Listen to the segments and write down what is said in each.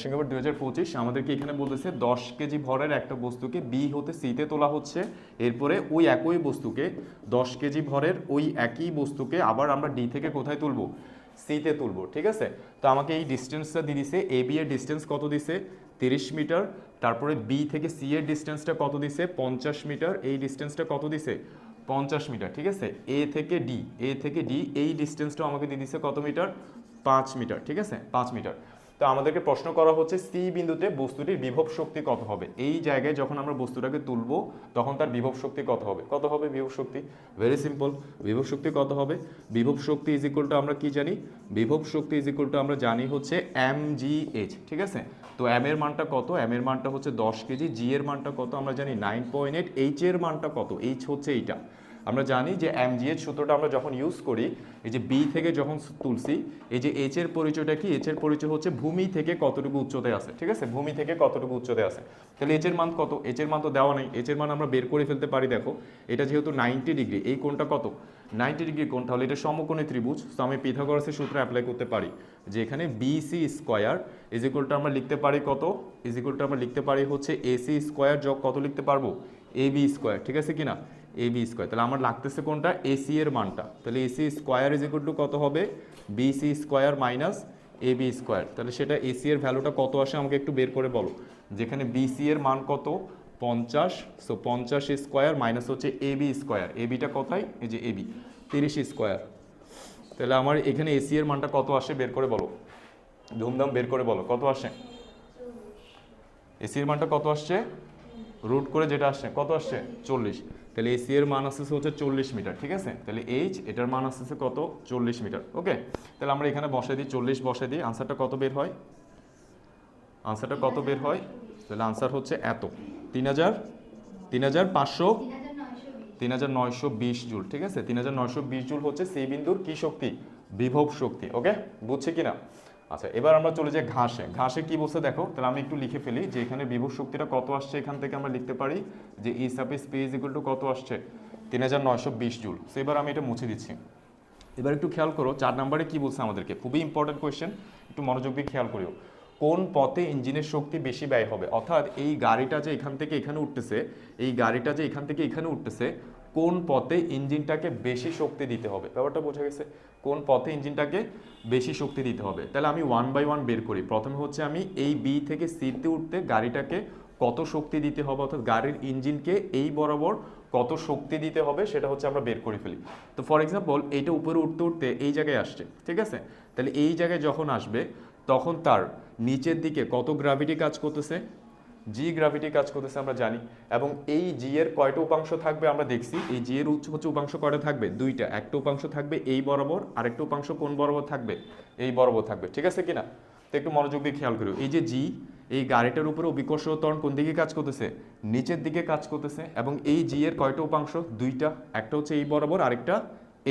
Singapore 2025 আমাদেরকে এখানে বলতেছে 10 কেজি ভরের একটা বস্তুকে বি হতে সিতে তোলা হচ্ছে। এরপরে ওই একই বস্তুকে 10 কেজি ভরের ওই একই বস্তুকে আবার আমরা ডি থেকে কোথায় তুলবো, সিতে তুলবো। ঠিক আছে, তো আমাকে এই ডিস্টেন্সটা দিয়ে দিছে, এ বি এর ডিস্টেন্স কত দিছে 30 মিটার, তারপরে বি থেকে সি এর ডিস্টেন্সটা কত দিছে 50 মিটার, এই ডিস্টেন্সটা কত দিছে 50 মিটার। ঠিক আছে, এ থেকে ডি এই ডিস্টেন্সটা আমাকে দিয়ে দিছে কত মিটার, 5 মিটার। ঠিক আছে, 5 মিটার। তো আমাদেরকে প্রশ্ন করা হচ্ছে সি বিন্দুতে বস্তুটির বিভব শক্তি কত হবে। এই জায়গায় যখন আমরা বস্তুটাকে তুলবো তখন তার বিভব শক্তি কত হবে, কত হবে বিভব শক্তি, ভেরি সিম্পল। বিভব শক্তি কত হবে, বিভব শক্তি ইজ ইকুয়াল টু আমরা কি জানি, বিভব শক্তি ইজ ইকুয়াল টু আমরা জানি হচ্ছে এম জি এইচ। ঠিক আছে, তো এম এর মানটা কত, এম এর মানটা হচ্ছে 10 কেজি, জি এর মানটা কত আমরা জানি 9.8, এইচ এর মানটা কত, এইচ হচ্ছে এইটা। আমরা জানি যে এমজিএইচ সূত্রটা আমরা যখন ইউজ করি, এই যে বি থেকে যখন তুলছি, এই যে এইচ এর পরিচয়টা কি, এইচ এর পরিচয় হচ্ছে ভূমি থেকে কতটুকু উচ্চতায় আছে। ঠিক আছে, ভূমি থেকে কতটুকু উচ্চতায় আছে। তাহলে এইচ এর মান কত, এইচ এর মান তো দেওয়া নেই, এইচ এর মান আমরা বের করে ফেলতে পারি। দেখো এটা যেহেতু 90 ডিগ্রি, এই কোণটা কত 90 ডিগ্রি কোণ, তাহলে এটা সমকোণী ত্রিভুজ। তো আমি পিথাগোরাসের সূত্র অ্যাপ্লাই করতে পারি যে এখানে BC square is equal to আমরা লিখতে পারি কত, ইজ ইকুয়াল টু আমরা লিখতে পারি হচ্ছে এসি স্কোয়ার যোগ কত লিখতে পারবো, এ বি স্কোয়ার। ঠিক আছে কিনা, এ বি স্কোয়ার। তাহলে আমার লাগতেছে কোনটা, এসি এর মানটা। তাহলে AC square is equal to কত হবে, BC square minus A B square. তাহলে সেটা এসি এর ভ্যালুটা কত আসে আমাকে একটু বের করে বলো। যেখানে বিসি এর মান কত 50, সো 50 স্কোয়ার মাইনাস হচ্ছে A B square, A beta কোথায়, এই যে এ বি 30 স্কোয়ার। তাহলে আমার এখানে এসি এর মানটা কত আসে বের করে বলো, ধুমধাম বের করে বলো কত আসে, এসি এর মানটা কত আসছে, রুট করে যেটা আসছে কত আসছে 40। তাহলে এসি এর মান আসছে হচ্ছে 40 মিটার। ঠিক আছে, তাহলে এইচ এটার মান আসছে কত 40 মিটার। ওকে, তাহলে আমরা এখানে বসাই দিই 40, বসাই দিই, আনসারটা কত বের হয়, আনসারটা কত বের হয়, তাহলে আনসার হচ্ছে এত 3920 জুল। ঠিক আছে, 3920 জুল হচ্ছে সেই বিন্দুর কি শক্তি, বিভব শক্তি। ওকে, বুঝছে কিনা। আচ্ছা, এবার আমরা চলে যাই ঘাসে। ঘাসে কি বলছে দেখো, তাহলে আমি একটু লিখে ফেলি যে এখানে বিভব শক্তিটা কত আসছে, এখান থেকে আমরা লিখতে পারি যে ই সাপিস পি ইজ ইকুয়াল টু কত আসছে 3920 জুল। সো এবার আমি এটা মুছে দিচ্ছি। এবার একটু খেয়াল করো 4 নম্বরে কি বলছে আমাদেরকে, খুবই ইম্পর্টেন্ট কোয়েশ্চেন, একটু মনোযোগ দিয়ে খেয়াল করিও। কোন পথে ইঞ্জিনের শক্তি বেশি ব্যয় হবে, অর্থাৎ এই গাড়িটা যে এখান থেকে এখানে উঠতেছে, এই গাড়িটা যে এখান থেকে এখানে উঠতেছে, কোন পথে ইঞ্জিনটাকে বেশি শক্তি দিতে হবে, ব্যাপারটা বোঝা গেছে, কোন পথে ইঞ্জিনটাকে বেশি শক্তি দিতে হবে। তাহলে আমি 1 বাই 1 বের করি। প্রথমে হচ্ছে আমি এই বি থেকে সিতে উঠতে গাড়িটাকে কত শক্তি দিতে হবে, অর্থাৎ গাড়ির ইঞ্জিনকে এই বরাবর কত শক্তি দিতে হবে সেটা হচ্ছে আমরা বের করে ফেলি। তো ফর এক্সাম্পল এইটা উপরে উঠতে উঠতে এই জায়গায় আসছে। ঠিক আছে, তাহলে এই জায়গায় যখন আসবে তখন তার নিচের দিকে কত গ্র্যাভিটি কাজ করতেছে, জি গ্র্যাভিটি কাজ করতেছে আমরা জানি। এবং এই জি এর কয়টা উপাংশ থাকবে আমরা দেখছি, এই জি এর হচ্ছে উপাংশ কয়টা থাকবে, দুইটা। একটা উপাংশ থাকবে এই বরাবর, আরেকটা উপাংশ কোন বরাবর থাকবে, এই বরাবর থাকবে। ঠিক আছে কিনা, তো একটু মনোযোগ দিয়ে খেয়াল করি। এই যে জি, এই গাড়িটার উপরে অভিকর্ষ ত্বরণ কোন দিকে কাজ করতেছে, নিচের দিকে কাজ করতেছে। এবং এই জি এর কয়টা উপাংশ, দুইটা, একটা হচ্ছে এই বরাবর, আরেকটা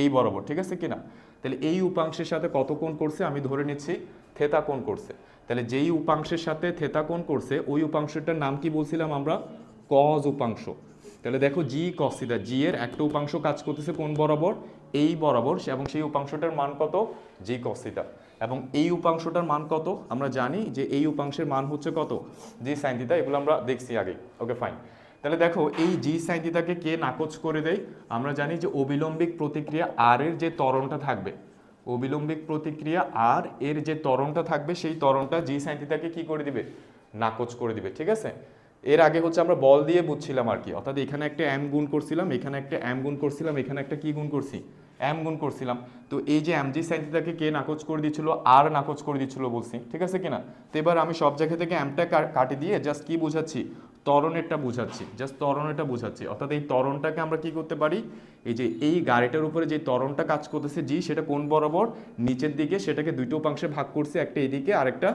এই বরাবর। ঠিক আছে কিনা, তাহলে এই উপাংশের সাথে কত কোণ করছে আমি ধরে নিচ্ছি থেতা কোণ করছে। তাহলে যেই উপাংশের সাথে থেতা কোণ করছে ওই উপাংশটার নাম কি বলছিলাম আমরা, কজ উপাংশ। তাহলে দেখো জি কস থিটা, জি এর একটা উপাংশ কাজ করতেছে কোন বরাবর, এই বরাবর, এবং সেই উপাংশটার মান কত, জি কস থিটা। এবং এই উপাংশটার মান কত আমরা জানি যে এই উপাংশের মান হচ্ছে কত, জি সাইন থিটা। এগুলো আমরা দেখছি আগে। Okay fine. তাহলে দেখো এই জি সাইন থিটাকে কে নাকচ করে দেয়, আমরা জানি যে অবিলম্বিক প্রতিক্রিয়া আর এর যে ত্বরণটা থাকবে, অবিলম্বিক প্রতিক্রিয়া আর এর যে ত্বরণটা থাকবে সেই ত্বরণটা জি সাইন থিটাকে কি করে দিবে, নাকচ করে দিবে। ঠিক আছে, এর আগে হচ্ছে আমরা বল দিয়ে বুঝছিলাম আর কি, অর্থাৎ এখানে একটা এম গুণ করছিলাম, এখানে একটা এম গুণ করছিলাম, এখানে একটা কি গুণ করছি, এম গুণ করছিলাম। তো এই যে এম জি সাইন থিটাকে কে নাকচ করে দিচ্ছিল, আর নাকচ করে দিচ্ছিল বলছি। ঠিক আছে কিনা, তো এবার আমি সব জায়গা থেকে এমটা কাটি দিয়ে জাস্ট কি বুঝাচ্ছি, ত্বরণেরটা বুঝাচ্ছি, জাস্ট ত্বরণেরটা বুঝাচ্ছি। অর্থাৎ এই ত্বরণটাকে আমরা কি করতে পারি, এই যে এই গাড়িটার উপরে যে ত্বরণটা কাজ করতেছে জি, সেটা কোন বরাবর, নিচের দিকে, সেটাকে দুইটা উপাংশে ভাগ করছে, একটা এদিকে আরেকটা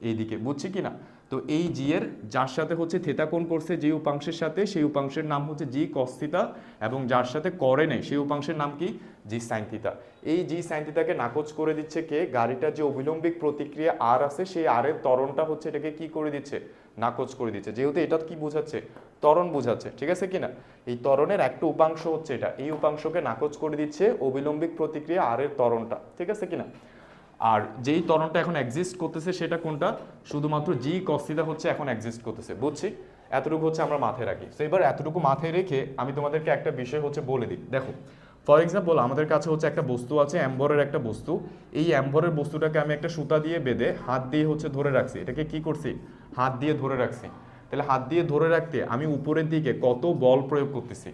এইদিকে। বুঝছি কিনা, তো এই জি এর যার সাথে হচ্ছে থেতা কোণ করছে যে উপাংশের সাথে, সেই উপাংশের নাম হচ্ছে জি কস থিটা, এবং যার সাথে করে নেই সেই উপাংশের নাম কি, জি সাইন থিটা। এই জি সাইন থিটাকে নাকচ করে দিচ্ছে কে, গাড়িটার যে অবিলম্বিক প্রতিক্রিয়া আর আছে সেই আর এর ত্বরণটা হচ্ছে এটাকে কি করে দিচ্ছে, নাকচ করে দিচ্ছে। যেহেতু এটা কি বোঝাচ্ছে, ত্বরণ বোঝাচ্ছে। ঠিক আছে কিনা, এই ত্বরণের একটা উপাংশ হচ্ছে এটা, এই উপাংশকে নাকচ করে দিচ্ছে অবিলম্বিক প্রতিক্রিয়া আর এর ত্বরণটা। ঠিক আছে কিনা। আর যেই ত্বরণটা এখন এক্সিস্ট করতেছে সেটা কোনটা, শুধুমাত্র জি কস থিটা হচ্ছে এখন এক্সিস্ট করতেছে, বুঝছি? এতটুকু হচ্ছে আমরা মাথায় রাখি। তো এবার এতটুকু মাথায় রেখে আমি তোমাদেরকে একটা বিষয় হচ্ছে বলে দিই। দেখো ফর এক্সাম্পল আমাদের কাছে হচ্ছে একটা বস্তু আছে, অ্যাম্বরের একটা বস্তু। এই অ্যাম্বরের বস্তুটাকে আমি একটা সুতা দিয়ে বেঁধে হাত দিয়ে হচ্ছে ধরে রাখছি। এটাকে কি করছি? হাত দিয়ে ধরে রাখছি। তাহলে হাত দিয়ে ধরে রাখতে আমি উপরের দিকে কত বল প্রয়োগ করতেছি?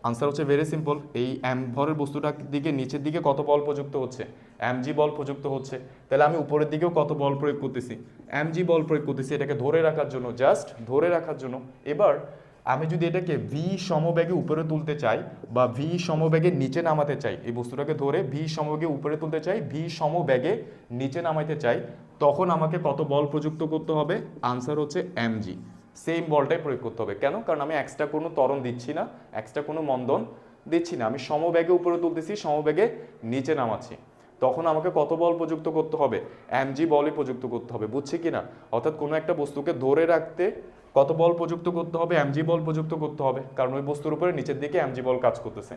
আনসার হচ্ছে ভেরি সিম্পল। এই ভরের বস্তুটার দিকে নিচের দিকে কত বল প্রযুক্ত হচ্ছে? এমজি বল প্রযুক্ত হচ্ছে। তাহলে আমি উপরের দিকেও কত বল প্রয়োগ করতেছি? এমজি বল প্রয়োগ করতেছি, এটাকে ধরে রাখার জন্য, জাস্ট ধরে রাখার জন্য। এবার আমি যদি এটাকে ভি সমবেগে উপরে তুলতে চাই বা ভি সমবেগে নিচে নামাতে চাই, এই বস্তুটাকে ধরে ভি সমবেগে উপরে তুলতে চাই, ভি সমবেগে নিচে নামাইতে চাই, তখন আমাকে কত বল প্রযুক্ত করতে হবে? আনসার হচ্ছে এমজি। সেম বলটাই প্রয়োগ করতে হবে। কেন? কারণ আমি এক্সট্রা কোনো ত্বরণ দিচ্ছি না, এক্সট্রা কোনো মন্দন দিচ্ছি না, আমি সমবেগে উপরে তুলতেছি, সমবেগে নিচে নামাচ্ছি। তখন আমাকে কত বল প্রযুক্ত করতে হবে? এমজি বলই প্রযুক্ত করতে হবে, বুঝছি কিনা? অর্থাৎ কোনো একটা বস্তুকে ধরে রাখতে কত বল প্রযুক্ত করতে হবে? এমজি বল প্রযুক্ত করতে হবে, কারণ ওই বস্তুর উপরে নিচের দিকে এমজি বল কাজ করতেছে।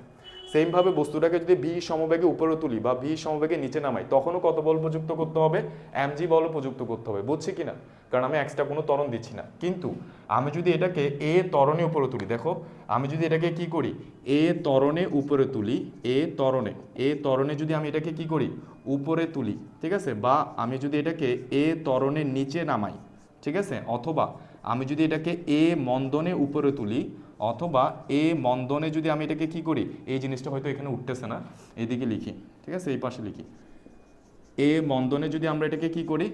সেমভাবে বস্তুটাকে যদি ভি সমবেগে উপরে তুলি বা ভি সমবেগে নিচে নামাই, তখনও কত বল প্রযুক্ত করতে হবে? এমজি বলও প্রযুক্ত করতে হবে, বুঝছি কিনা? কারণ আমি এক্সট্রা কোনো ত্বরণ দিচ্ছি না। কিন্তু আমি যদি এটাকে এ ত্বরণে উপরে তুলি, দেখো আমি যদি এটাকে কি করি, এ ত্বরণে উপরে তুলি, এ ত্বরণে যদি আমি এটাকে কি করি, উপরে তুলি, ঠিক আছে, বা আমি যদি এটাকে এ ত্বরণে নিচে নামাই, ঠিক আছে, অথবা আমি যদি এটাকে এ মন্দনে উপরে তুলি, অথবা এ মন্দনে যদি আমি এটাকে কি করি, এই জিনিসটা হয়তো এখানে উঠতেছে না, এইদিকে লিখি, ঠিক আছে, এই পাশে লিখি, এ মন্দনে যদি আমরা এটাকে কি করি,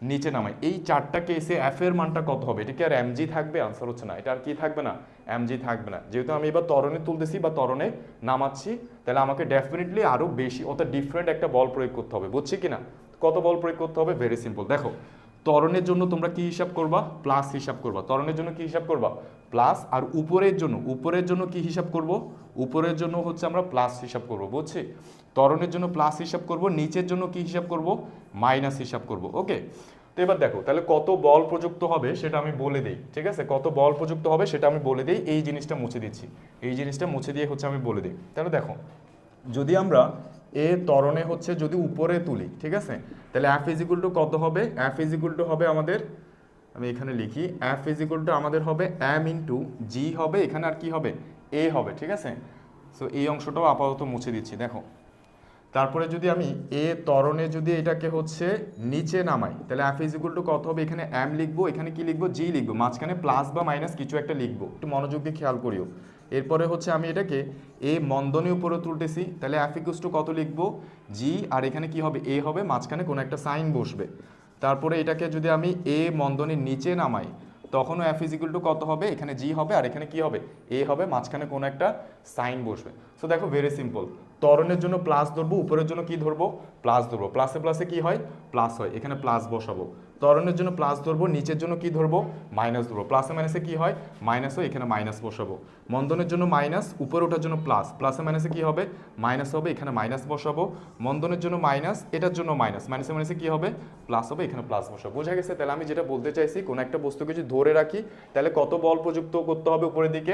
নিচে নামাই, এই চারটা কেসে এফ এর মানটা কত হবে? এটা কি আর এমজি থাকবে? আনসার হচ্ছে না, এটা আর কি থাকবে না, এমজি থাকবে না। যেহেতু আমি এবার ত্বরণে তুলতেছি বা ত্বরণে নামাচ্ছি, তাহলে আমাকে ডেফিনেটলি আরো বেশি অর্থাৎ ডিফারেন্ট একটা বল প্রয়োগ করতে হবে, বুঝছি কিনা? কত বল প্রয়োগ করতে হবে? Very simple. দেখো ত্বরণের জন্য তোমরা কি হিসাব করবা? প্লাস হিসাব করবা। ত্বরণের জন্য কি হিসাব করবা? প্লাস। আর উপরের জন্য কি হিসাব করব? উপরের জন্য হচ্ছে আমরা প্লাস হিসাব করব, বুঝছি? ত্বরণের জন্য প্লাস হিসাব করব, নিচের জন্য কি হিসাব করব? মাইনাস হিসাব করব, ওকে? তো এবার দেখো তাহলে কত বল প্রযুক্ত হবে সেটা আমি বলে দিই, ঠিক আছে? কত বল প্রযুক্ত হবে সেটা আমি বলে দিই, এই জিনিসটা মুছে দিচ্ছি, এই জিনিসটা মুছে দিয়ে হচ্ছে আমি বলে দিই। তাহলে দেখো যদি আমরা এ ত্বরণে হচ্ছে যদি উপরে তুলি, ঠিক আছে, তাহলে এফ ইজ ইকুয়াল টু কত হবে? এফ ইজ ইকুয়াল টু হবে আমাদের, আমি এখানে লিখি, এফ ইজ ইকুয়াল টু আমাদের হবে এম ইন্টু জি হবে, এখানে আর কি হবে? এ হবে, ঠিক আছে? সো এই অংশটাও আপাতত মুছে দিচ্ছি। দেখো তারপরে যদি আমি এ ত্বরণে যদি এটাকে হচ্ছে নিচে নামাই, তাহলে এফ ইজ ইকুয়াল টু কত হবে? এখানে এম লিখবো, এখানে কি লিখবো? জি লিখবো, মাঝখানে প্লাস বা মাইনাস কিছু একটা লিখবো, একটু মনোযোগ দিয়ে খেয়াল করিও। এরপরে হচ্ছে আমি এটাকে এ মন্দনে উপরে তুলতেছি, তাহলে এফ ইকুয়ালস টু কত লিখবো? জি, আর এখানে কি হবে? এ হবে, মাঝখানে কোনো একটা সাইন বসবে। তারপরে এটাকে যদি আমি এ মন্দনের নিচে নামাই, তখনও এফ ইজ ইকুয়াল টু কত হবে? এখানে জি হবে, আর এখানে কি হবে? এ হবে, মাঝখানে কোনো একটা সাইন বসবে। সো দেখো ভেরি সিম্পল, ত্বরণের জন্য প্লাস ধরবো, উপরের জন্য কি ধরবো? প্লাস ধরবো, প্লাসে প্লাসে কি হয়? প্লাস হয়, এখানে প্লাস বসাবো। ত্বরণের জন্য প্লাস ধরবো, নিচের জন্য কি ধরবো? মাইনাস ধরবো, প্লাসে মাইনাসে কি হয়? মাইনাস হয়, এখানে মাইনাস বসাবো। মন্দনের জন্য মাইনাস, উপরে ওঠার জন্য প্লাস, প্লাসে মাইনাসে কি হবে? মাইনাস হবে, এখানে মাইনাস বসাবো। মন্দনের জন্য মাইনাস, এটার জন্য মাইনাস, মাইনাসে মাইনাসে কি হবে? প্লাস হবে, এখানে প্লাস বসাবো। বোঝা গেছে? তাহলে আমি যেটা বলতে চাইছি, কোনো একটা বস্তুকে যদি ধরে রাখি, তাহলে কত বল প্রযুক্ত করতে হবে উপরের দিকে?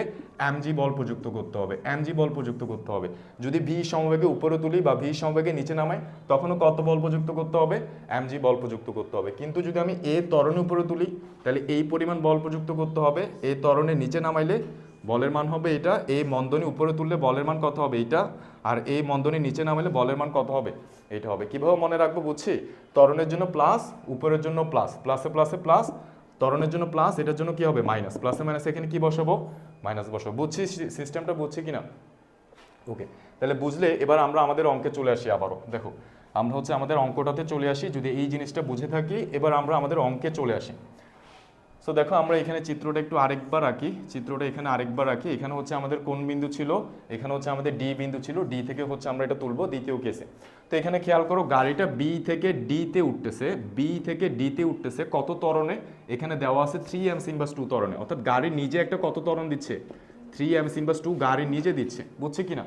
এমজি বল প্রযুক্ত করতে হবে, এমজি বল প্রযুক্ত করতে হবে। যদি ভি সমবেগে উপরে তুলি বা ভি সমবেগে নিচে নামাই, তখনও কত বল প্রযুক্ত করতে হবে? এমজি বল প্রযুক্ত করতে হবে। কিন্তু যদি আমি এ ত্বরণে উপরে তুলি, তাহলে এই পরিমাণ বল প্রযুক্ত করতে হবে। এ ত্বরণে নিচে নামাইলে বলের মান হবে এটা, এই মন্দনী উপরে তুললে বলের মান কত হবে? এইটা। আর এই মন্দনী নিচে নামাইলে বলের মান কত হবে? এটা হবে। কিভাবে মনে রাখবো? বুঝছি? ত্বরণের জন্য প্লাস, উপরের জন্য প্লাস, প্লাসে প্লাসে প্লাস, ত্বরণের জন্য প্লাস, এটার জন্য কি হবে? মাইনাস, প্লাসে মাইনাসে এখানে কি বসাবো? মাইনাস বসাবো। বুঝছি সিস্টেমটা? বুঝছি কিনা? ওকে, তাহলে বুঝলে এবার আমরা আমাদের অঙ্কে চলে আসি আবারও। দেখো আমরা হচ্ছে আমাদের অঙ্কটাতে চলে আসি, যদি এই জিনিসটা বুঝে থাকি, এবার আমরা আমাদের অঙ্কে চলে আসি। সো দেখো আমরা এখানে চিত্রটা একটু আরেকবার আঁকি, চিত্রটা এখানে আরেকবার আঁকি। এখানে হচ্ছে আমাদের কোন বিন্দু ছিল? এখানে হচ্ছে আমাদের ডি বিন্দু ছিল, ডি থেকে হচ্ছে আমরা এটা তুলবো দ্বিতীয় কেসে। তো এখানে খেয়াল করো, গাড়িটা বি থেকে ডিতে উঠতেছে, বি থেকে ডিতে উঠতেছে কত ত্বরণে? এখানে দেওয়া আছে 3m সিম্বাস 2 ত্বরণে, অর্থাৎ গাড়ি নিজে একটা কত ত্বরণ দিচ্ছে? 3m সিম্বাস 2 গাড়ি নিজে দিচ্ছে, বুঝছে কিনা?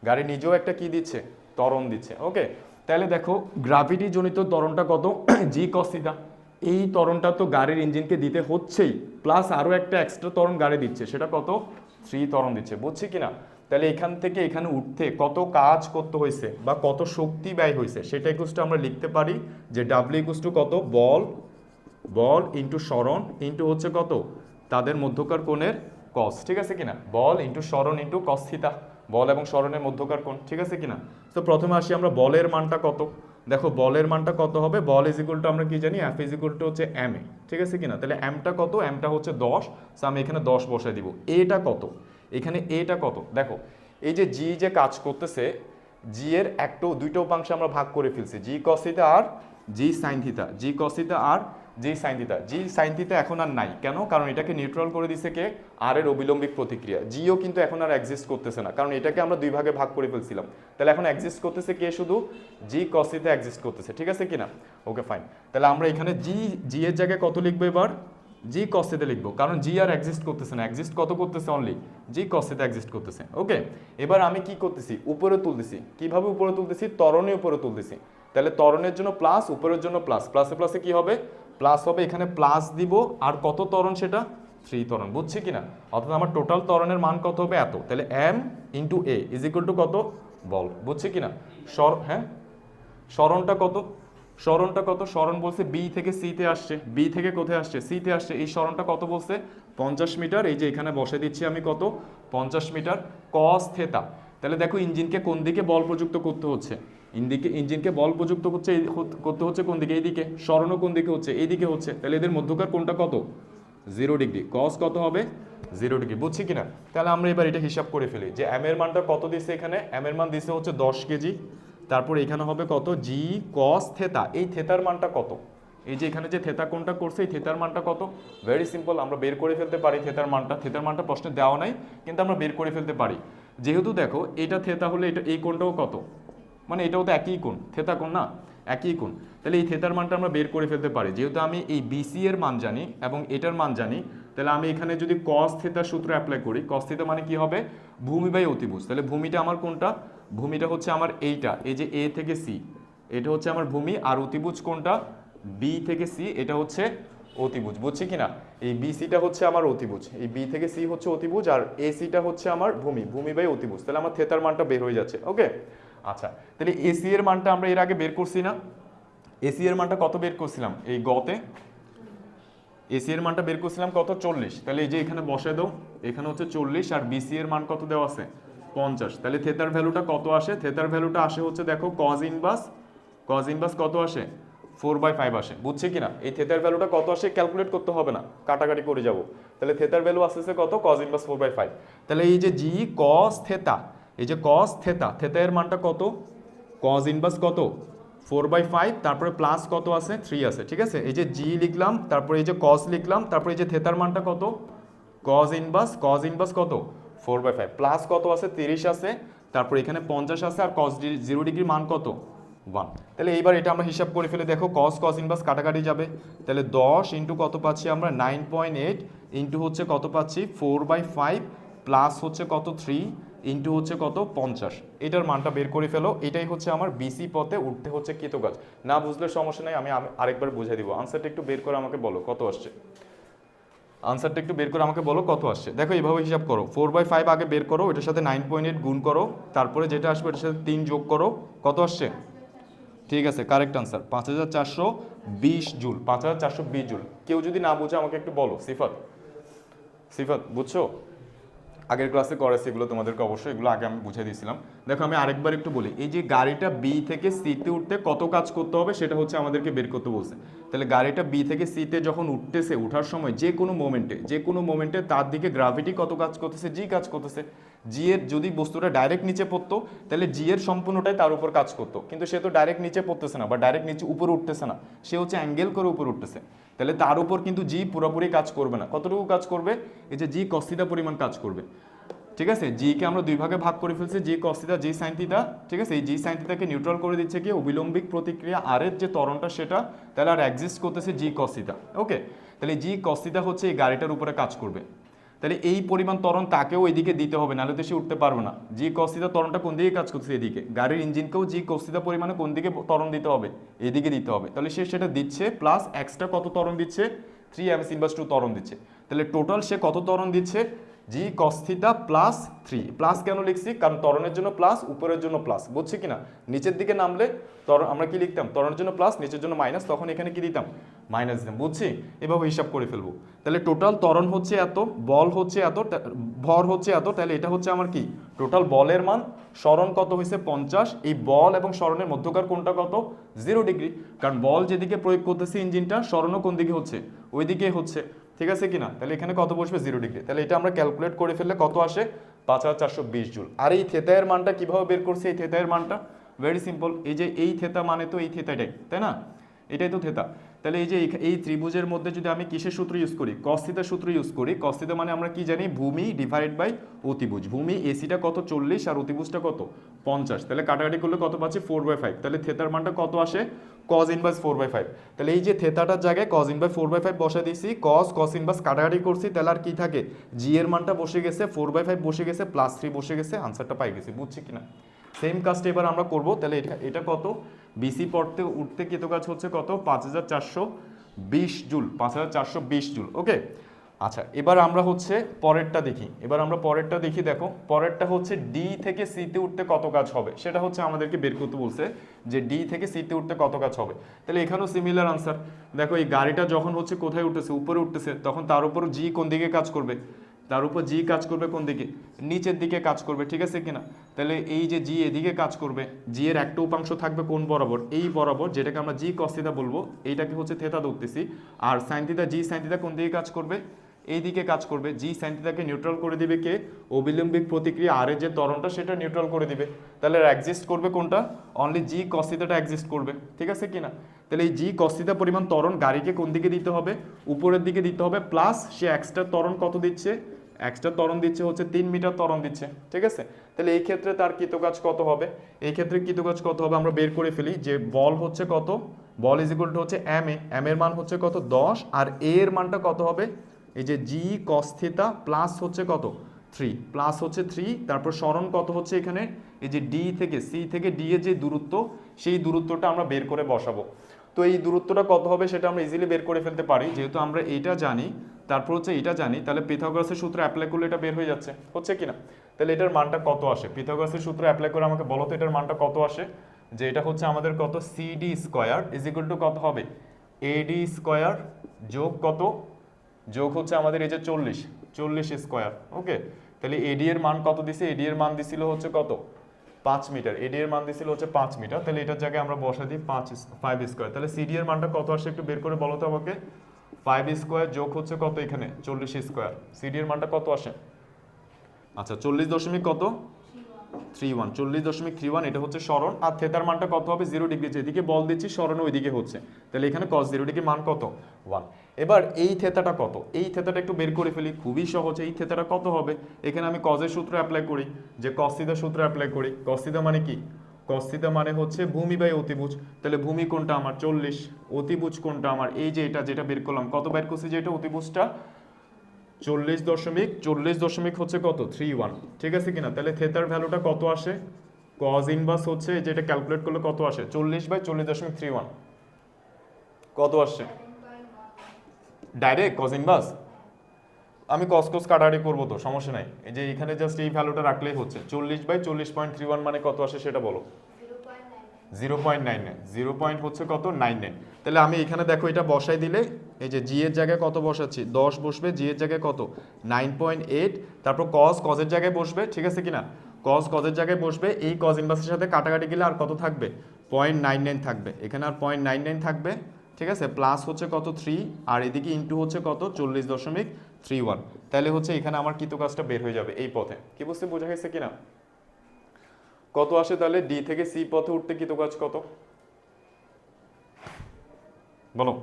গাড়ি নিজেও একটা কি দিচ্ছে? ত্বরণ দিচ্ছে, ওকে? তাহলে দেখো গ্রাভিটি জনিত ত্বরণটা কত? জি কস থিটা। এই ত্বরণটা তো গাড়ির ইঞ্জিনকে দিতে হচ্ছেই, প্লাস আরও একটা এক্সট্রা ত্বরণ গাড়ি দিচ্ছে, সেটা কত? 3 ত্বরণ দিচ্ছে, বুঝছি কিনা? তাহলে এখান থেকে এখানে উঠতে কত কাজ করতে হয়েছে বা কত শক্তি ব্যয় হয়েছে সেটা ইকুয়াল টু আমরা লিখতে পারি যে ডাব্লিউ ইকুয়াল টু কত, বল বল ইন্টু সরণ ইন্টু হচ্ছে কত তাদের মধ্যকার কোণের কস, ঠিক আছে কিনা, বল ইন্টু সরণ ইন্টু কস থিটা, বল এবং সরণের মধ্যকার কোণ, ঠিক আছে কিনা। তো প্রথমে আসি আমরা বলের মানটা কত, দেখো বলের মানটা কত হবে, বল ইজ ইকুয়াল টু আমরা কি জানি এফ ইজ ইকুয়াল টু হচ্ছে এম এ, ঠিক আছে কিনা। তাহলে এমটা কত, এমটা হচ্ছে 10, সো আমি এখানে 10 বসাই দিব। এটা কত, এখানে এটা কত, দেখো এই যে জি যে কাজ করতেছে, জি এর দুইটা উপাংশে আমরা ভাগ করে ফেলছি, জি কস থিটা আর G sine theta, G cos theta আর G sine theta. G sine theta এখন আর নাই, কেন, কারণ এটাকে নিউট্রাল করে দিছে কে, আর এর অবিলম্বিক প্রতিক্রিয়া। জিও কিন্তু এখন আর এক্সিস্ট করতেছে না, কারণ এটাকে আমরা দুই ভাগে ভাগ করে ফেলছিলাম। তাহলে এখন এক্সিস্ট করতেছে কে, শুধু জি কস থিটা এক্সিস্ট করতেছে, ঠিক আছে কিনা। ওকে ফাইন, তাহলে আমরা এখানে জি এর জায়গায় কত লিখবো এবার, জি কস থিটা লিখবো, কারণ জি আর এক্সিস্ট করতেছে না, এক্সিস্ট কত করতেছে, অনলি জি কস থিটা এক্সিস্ট করতেছে। ওকে, এবার আমি কি করতেছি, উপরে তুলতেছি, কিভাবে উপরে তুলতেছি, ত্বরণে উপরে তুলতেছি। তাহলে ত্বরণের জন্য প্লাস, উপরের জন্য প্লাস, প্লাসে প্লাসে কি হবে, প্লাস হবে, এখানে প্লাস দিব, আর কত ত্বরণ সেটা 3 ত্বরণ, বুঝছি কিনা। অর্থাৎ আমার টোটাল ত্বরণের মান কত হবে, এত। তাহলে M into A is equal to কত, বল, বুঝছি কিনা। হ্যাঁ, সরণটা কত, সরণটা কত, সরণ বলছে বি থেকে সিতে আসছে, বি থেকে কোথায় আসছে, সিতে আসছে। এই সরণটা কত বলছে, 50 মিটার। এই যে এখানে বসে দিচ্ছি আমি কত, 50 মিটার কস থেটা। তাহলে দেখো ইঞ্জিনকে কোন দিকে বল প্রযুক্ত করতে হচ্ছে, ইঞ্জিনকে বল প্রযুক্ত করতে হচ্ছে কোন দিকে, এইদিকে। সরণও কোন দিকে হচ্ছে, এইদিকে হচ্ছে। তাহলে এদের মধ্যকার কোনটা কত, 0 ডিগ্রি। কস কত হবে, 0 ডিগ্রি, বুঝছি কিনা। তাহলে আমরা এবার এটা হিসাব করে ফেলি যে এম এর মানটা কত দিছে, এখানে এম এর মান দিছে হচ্ছে 10 কেজি। তারপর এখানে হবে কত, জি কস থেটা, এই থেতার মানটা কত, এই যে এখানে যে থেতা কোনটা করছে, এই থেতার মানটা কত, ভেরি সিম্পল, আমরা বের করে ফেলতে পারি থেতার মানটা। থেতার মানটা প্রশ্নে দেওয়া নাই, কিন্তু আমরা বের করে ফেলতে পারি। যেহেতু দেখো এটা থেতা হলে এটা, এই কোণটাও কত, মানে এটাও তো একই কোণ, থেতা কোণ না, একই কোণ। তাহলে এই থেতার মানটা আমরা বের করে ফেলতে পারি। যেহেতু আমি এই বিসি এর মান জানি এবং এটার মান জানি, তাহলে আমি এখানে যদি কস থেতার সূত্র অ্যাপ্লাই করি, কস থেতা মানে কি হবে, ভূমি বাই অতিভুজ। তাহলে ভূমিটা আমার কোনটা, ভূমিটা হচ্ছে আমার এইটা, এই যে এ থেকে সি, এটা হচ্ছে আমার ভূমি। আর অতিভুজ কোনটা, বি থেকে সি, এটা হচ্ছে অতিভুজ, বুঝছি কিনা। এই বি সিটা হচ্ছে আমার অতিভুজ, এই বি থেকে সি হচ্ছে অতিভুজ, আর এ সিটা হচ্ছে আমার ভূমি, ভূমি বাই অতিভুজ। তাহলে আমার থেতার মানটা বের হয়ে যাচ্ছে। ওকে, আচ্ছা, তাহলে এসি এর মানটা আমরা এর আগে বের করছি না, এসি এর মানটা কত বের করছিলাম, এই গতে এসি এর মানটা বের করছিলাম কত, 40। তাহলে এই যে এখানে বসে দাও, এখানে হচ্ছে 40, আর বিসি এর মান কত দেওয়া আছে, 50। তাহলে থেতার ভ্যালুটা কত আসে, থেতার ভ্যালুটা আসে হচ্ছে দেখো কজ ইনভার্স কত আসে, 4/5 আসে, বুঝছে কিনা। এই থেতার ভ্যালুটা কত আসে ক্যালকুলেট করতে হবে না, কাটাকাটি করে যাব। তাহলে থেতার ভ্যালু আসতেছে কত, কজ ইনভার্স 4/5। তাহলে এই যে জি কস থেতা, এই যে কস থেতা, থেতা এর মানটা কত, কজ ইনভার্স কত, 4/5, তারপরে প্লাস কত আছে, 3 আছে, ঠিক আছে। এই যে জি লিখলাম, তারপরে এই যে কস লিখলাম, তারপরে এই যে থেতার মানটা কত, কজ ইনভার্স কত, 4/5, প্লাস কত আছে, 30 আছে, তারপর এখানে 50 আছে, আর কস 0 ডিগ্রি মান কত, 1। তাহলে এইবার এটা আমরা হিসাব করে ফেলে দেখো, কস ইনভার্স কাটাকাটি যাবে। তাহলে 10 ইন্টু কত পাচ্ছি আমরা, 9.8 ইন্টু হচ্ছে কত পাচ্ছি, 4/5, প্লাস হচ্ছে কত, 3 ইন্টু হচ্ছে কত, 50। এটার মানটা বের করে ফেলো। এটাই হচ্ছে আমার বিসি পথে উঠতে হচ্ছে কৃতকাজ। না বুঝলে সমস্যা নেই, আমি আরেকবার বুঝাই দিব। আনসারটা একটু বের করে আমাকে বলো কত আসছে, আনসারটা একটু বের করে আমাকে বলো কত আসছে। দেখো এইভাবে হিসাব করো, 4/5 আগে বের করো, এটার সাথে 9.8 গুণ করো, তারপরে যেটা আসবে এটার সাথে 3 যোগ করো, কত আসছে, ঠিক আছে, কারেক্ট আনসার 5420 জুল, 5420 জুল। কেউ যদি না বুঝে আমাকে একটু বলো, সিফাত বুঝছো, আগের ক্লাসে করেছে এগুলো তোমাদেরকে, অবশ্যই এগুলো আগে আমি বুঝিয়ে দিয়েছিলাম। দেখো আমি আরেকবার একটু বলি, এই যে গাড়িটা বি থেকে সিতে উঠতে কত কাজ করতে হবে সেটা হচ্ছে আমাদেরকে বের করতে বলছে। তাহলে গাড়িটা বি থেকে সিতে যখন উঠতেছে, ওঠার সময় যে কোনো মোমেন্টে তার দিকে গ্রাভিটি কত কাজ করতেছে, জি কাজ করতেছে। জি এর যদি বস্তুটা ডাইরেক্ট নিচে পড়তো, তাহলে জি এর সম্পূর্ণটাই তার উপর কাজ করতো, কিন্তু সে তো ডাইরেক্ট নিচে পড়তেছে না, বা ডাইরেক্ট নিচে উপরে উঠতেছে না, সে হচ্ছে অ্যাঙ্গেল করে উপরে উঠতেছে। তাহলে তার উপর কিন্তু জি পুরোপুরি কাজ করবে না। কতটুকু কাজ করবে, এই যে জি কস থিটা পরিমাণ কাজ করবে, ঠিক আছে। জি কে আমরা দুই ভাগে ভাগ করে ফেলছি, G cos theta, G sine theta, ঠিক আছে। এই জি সাইন থিটাকে নিউট্রাল করে দিচ্ছে কি, অবিলম্বিক প্রতিক্রিয়া আর এর যে ত্বরণটা সেটা, তাহলে আর এক্সিস্ট করতেছে জি কস থিটা। ওকে, তাহলে জি কস থিটা হচ্ছে এই গাড়িটার উপরে কাজ করবে। তাহলে এই পরিমাণ ত্বরণ তাকেও এদিকে দিতে হবে, নাহলে তো সে উঠতে পারবে না। জি কস থিটা ত্বরণটা কোন দিকে কাজ করছে, এদিকে। গাড়ির ইঞ্জিনকেও জি কস থিটা পরিমাণে কোন দিকে ত্বরণ দিতে হবে, এদিকে দিতে হবে। তাহলে সে সেটা দিচ্ছে, প্লাস এক্সট্রা কত ত্বরণ দিচ্ছে, 3 ms ইনভার্স 2 ত্বরণ দিচ্ছে। তাহলে টোটাল সে কত ত্বরণ দিচ্ছে, জি কস থিটা প্লাস 3। প্লাস কেন লিখছি, কারণ ত্বরণের জন্য প্লাস, উপরের জন্য প্লাস, বুঝছি কিনা। নিচের দিকে নামলে আমরা কি লিখতাম, ত্বরণের জন্য প্লাস, নিচের জন্য মাইনাস, তখন এখানে কি দিতাম, মাইনাস দিতাম, বুঝছি। এভাবে হিসাব করে ফেলবো। তাহলে টোটাল ত্বরণ হচ্ছে এত, বল হচ্ছে এত, ভর হচ্ছে এত, তাহলে এটা হচ্ছে আমার কি টোটাল বলের মান। সরণ কত হয়েছে 50। এই বল এবং সরণের মধ্যকার কোণটা কত, 0 ডিগ্রি, কারণ বল যেদিকে প্রয়োগ করতেছে ইঞ্জিনটা, সরণও কোন দিকে হচ্ছে, ওই দিকে হচ্ছে, ঠিক আছে কিনা। তাহলে এখানে কত বসবে, 0 ডিগ্রি। তাহলে এটা আমরা ক্যালকুলেট করে ফেললে কত আসে, 5420 জুল। আর এই থেতায়ের মানটা কিভাবে বের করছে, এই থেতায়ের মানটা ভেরি সিম্পল। এই যে এই থেতা মানে তো এই থেতাটাই, তাই না, এটাই তো থেতা। তাহলে এই যে এই ত্রিভুজের মধ্যে যদি আমি কিসের সূত্র ইউজ করি, কস থিটার সূত্র ইউজ করি। কস থিটা মানে আমরা কি জানি, ভূমি ডিভাইড বাই অতিভুজ। ভূমি এসিটা কত 40 আর অতিভুজটা কত 50। তাহলে কাটাকাটি করলে কত পাচ্ছি, 4/5। তাহলে থেতার মানটা কত আসে, কজ ইনভার্স 4/5। তাহলে এই যে থেতাটার জায়গায় কজ ইনভার্স 4/5 বসা দিয়েছি, কস ইনভার্স কাটাকাটি করছি, তাহলে আর কি থাকে, জি এর মানটা বসে গেছে, 4/5 বসে গেছে, প্লাস 3 বসে গেছে, আনসারটা পাই গেছি, বুঝছি কিনা। সেম কাজটা এবার আমরা করবো। তাহলে এটা কত, বিসি পড়তে উঠতে কৃত কাজ হচ্ছে কত, 5420 জুল, 5420 জুল। ওকে, আচ্ছা এবার আমরা হচ্ছে পরেরটা দেখি। দেখো পরেরটা হচ্ছে ডি থেকে সিতে উঠতে কত কাজ হবে, সেটা হচ্ছে আমাদেরকে বের করতে বলছে যে ডি থেকে সিতে উঠতে কত কাজ হবে। তাহলে এখানেও সিমিলার আনসার। দেখো এই গাড়িটা যখন হচ্ছে কোথায় উঠতেছে, উপরে উঠতেছে, তখন তার উপর জি কোন দিকে কাজ করবে, তার উপর জি কাজ করবে কোন দিকে, নিচের দিকে কাজ করবে, ঠিক আছে কিনা। তাহলে এই যে জি এদিকে কাজ করবে, জি এর একটা উপাংশ থাকবে কোন বরাবর, এই বরাবর, যেটাকে আমরা জি কস থিটা বলবো, এইটাকে হচ্ছে থেটা ধরতেছি। আর sine theta, G sine theta কোন দিকে কাজ করবে, এই দিকে কাজ করবে। জি সাইন থিটাকে নিউট্রাল করে দিবে কে, অবিলম্বিক প্রতিক্রিয়া আর এর যে ত্বরণটা সেটা নিউট্রাল করে দিবে। তাহলে এক্সিস্ট করবে কোনটা, অনলি জি কস থিটাটা এক্সিস্ট করবে, ঠিক আছে কিনা। তাহলে এই জি কস থিটা পরিমাণ ত্বরণ গাড়িকে কোন দিকে দিতে হবে, উপরের দিকে দিতে হবে, প্লাস সে এক্সট্রা ত্বরণ কত দিচ্ছে, এক্সট্রা ত্বরণ দিচ্ছে হচ্ছে 3 মিটার ত্বরণ দিচ্ছে, ঠিক আছে। তাহলে এই ক্ষেত্রে তার কৃতকাজ কত হবে, এই ক্ষেত্রে কৃতকাজ কত হবে আমরা বের করে ফেলি। যে বল হচ্ছে কত, বল ইজ ইকুয়াল টু হচ্ছে এম এর মান হচ্ছে কত 10, আর এ এর মানটা কত হবে, এই যে জি কস থিটা প্লাস হচ্ছে কত 3, প্লাস হচ্ছে 3, তারপর সরণ কত হচ্ছে এখানে, এই যে ডি থেকে সি থেকে ডি এর যে দূরত্ব, সেই দূরত্বটা আমরা বের করে বসাবো। তো এই দূরত্বটা কত হবে সেটা আমরা ইজিলি বের করে ফেলতে পারি, যেহেতু আমরা এইটা জানি, তারপর হচ্ছে এটা জানি, তাহলে পিথাগোরাসের সূত্র অ্যাপ্লাই করলে এটা বের হয়ে যাচ্ছে, হচ্ছে কিনা। তাহলে এটার মানটা কত আসে, পিথাগোরাসের সূত্র অ্যাপ্লাই করে আমাকে বলো তো এটার মানটা কত আসে। যে এটা হচ্ছে আমাদের কত, CD square is equal to কত হবে, এডি স্কোয়ার যোগ কত, যোগ হচ্ছে আমাদের এই যে 40 স্কোয়ার। ওকে, তাহলে এডি এর মান কত দিছে, এডি এর মান দিছিল হচ্ছে কত 5 মিটার, এডি এর মান দিছিল হচ্ছে 5 মিটার। তাহলে এটার জায়গায় আমরা বসা দিই 5 স্কোয়ার। তাহলে সিডি এর মানটা কত আসে একটু বের করে বলো তো আমাকে। 5 স্কোয়ার যোগ হচ্ছে কত এখানে 40 স্কোয়ার, সিডি এর মানটা কত আসে, আচ্ছা 40 দশমিক কত 31, 40.31, এটা হচ্ছে সরণ। আর থেতার মানটা কত হবে, 0 ডিগ্রি, যেদিকে বল দিচ্ছি সরণ ওইদিকে হচ্ছে, তাহলে এখানে cos 0 ডিগ্রি মান কত 1। এবার এই থেতাটা কত, এই থেতাটা একটু বের করে ফেলি, খুবই সহজ। এই থেতাটা কত হবে, এখানে আমি কজের সূত্র অ্যাপ্লাই করি, যে cos থিটার সূত্র অ্যাপ্লাই করি। cos থিটা মানে কি, cos থিটা মানে হচ্ছে ভূমি বাই অতিভুজ। তাহলে ভূমি কোনটা আমার 40, অতিভুজ কোনটা আমার এই যে এটা যেটা বের করলাম, কত বের করছি যে এটা অতিভুজটা 40 দশমিক হচ্ছে কত 31, ঠিক আছে কিনা। তাহলে থেতার ভ্যালুটা কত আসে, কজ ইনভার্স হচ্ছে যেটা ক্যালকুলেট করলে কত আসে 40/40.31, কত আসছে ডাইরেক্ট কজ ইনভার্স। আমি কস কাটাকাটি করবো তো সমস্যা নাই, এই যে এখানে জাস্ট এই ভ্যালুটা রাখলেই হচ্ছে 40/40.31 মানে কত আসে সেটা বলো। 0.99, 0 পয়েন্ট হচ্ছে কত 99। তাহলে আমি এখানে দেখো এটা বসাই দিলে, এই যে জি এর জায়গায় কত বসাচ্ছি 10 বসবে, জি এর জায়গায় কত 9.8, তারপর কজের জায়গায় বসবে, ঠিক আছে কিনা, কজের জায়গায় বসবে। এই কজ ইনভার্সের সাথে কাটাকাটি গেলে আর কত থাকবে 0.99 থাকবে, এখানে আর 0.99 থাকবে, ঠিক আছে। প্লাস হচ্ছে কত 3, আর এদিকে ইন্টু হচ্ছে কত 40.31। তাহলে হচ্ছে এখানে আমার কৃতকাজটা বের হয়ে যাবে এই পথে। কি বুঝতে বোঝা গেছে কিনা, কত আসে তাহলে ডি থেকে সি পথে উঠতে কৃতকাজ কত বলো,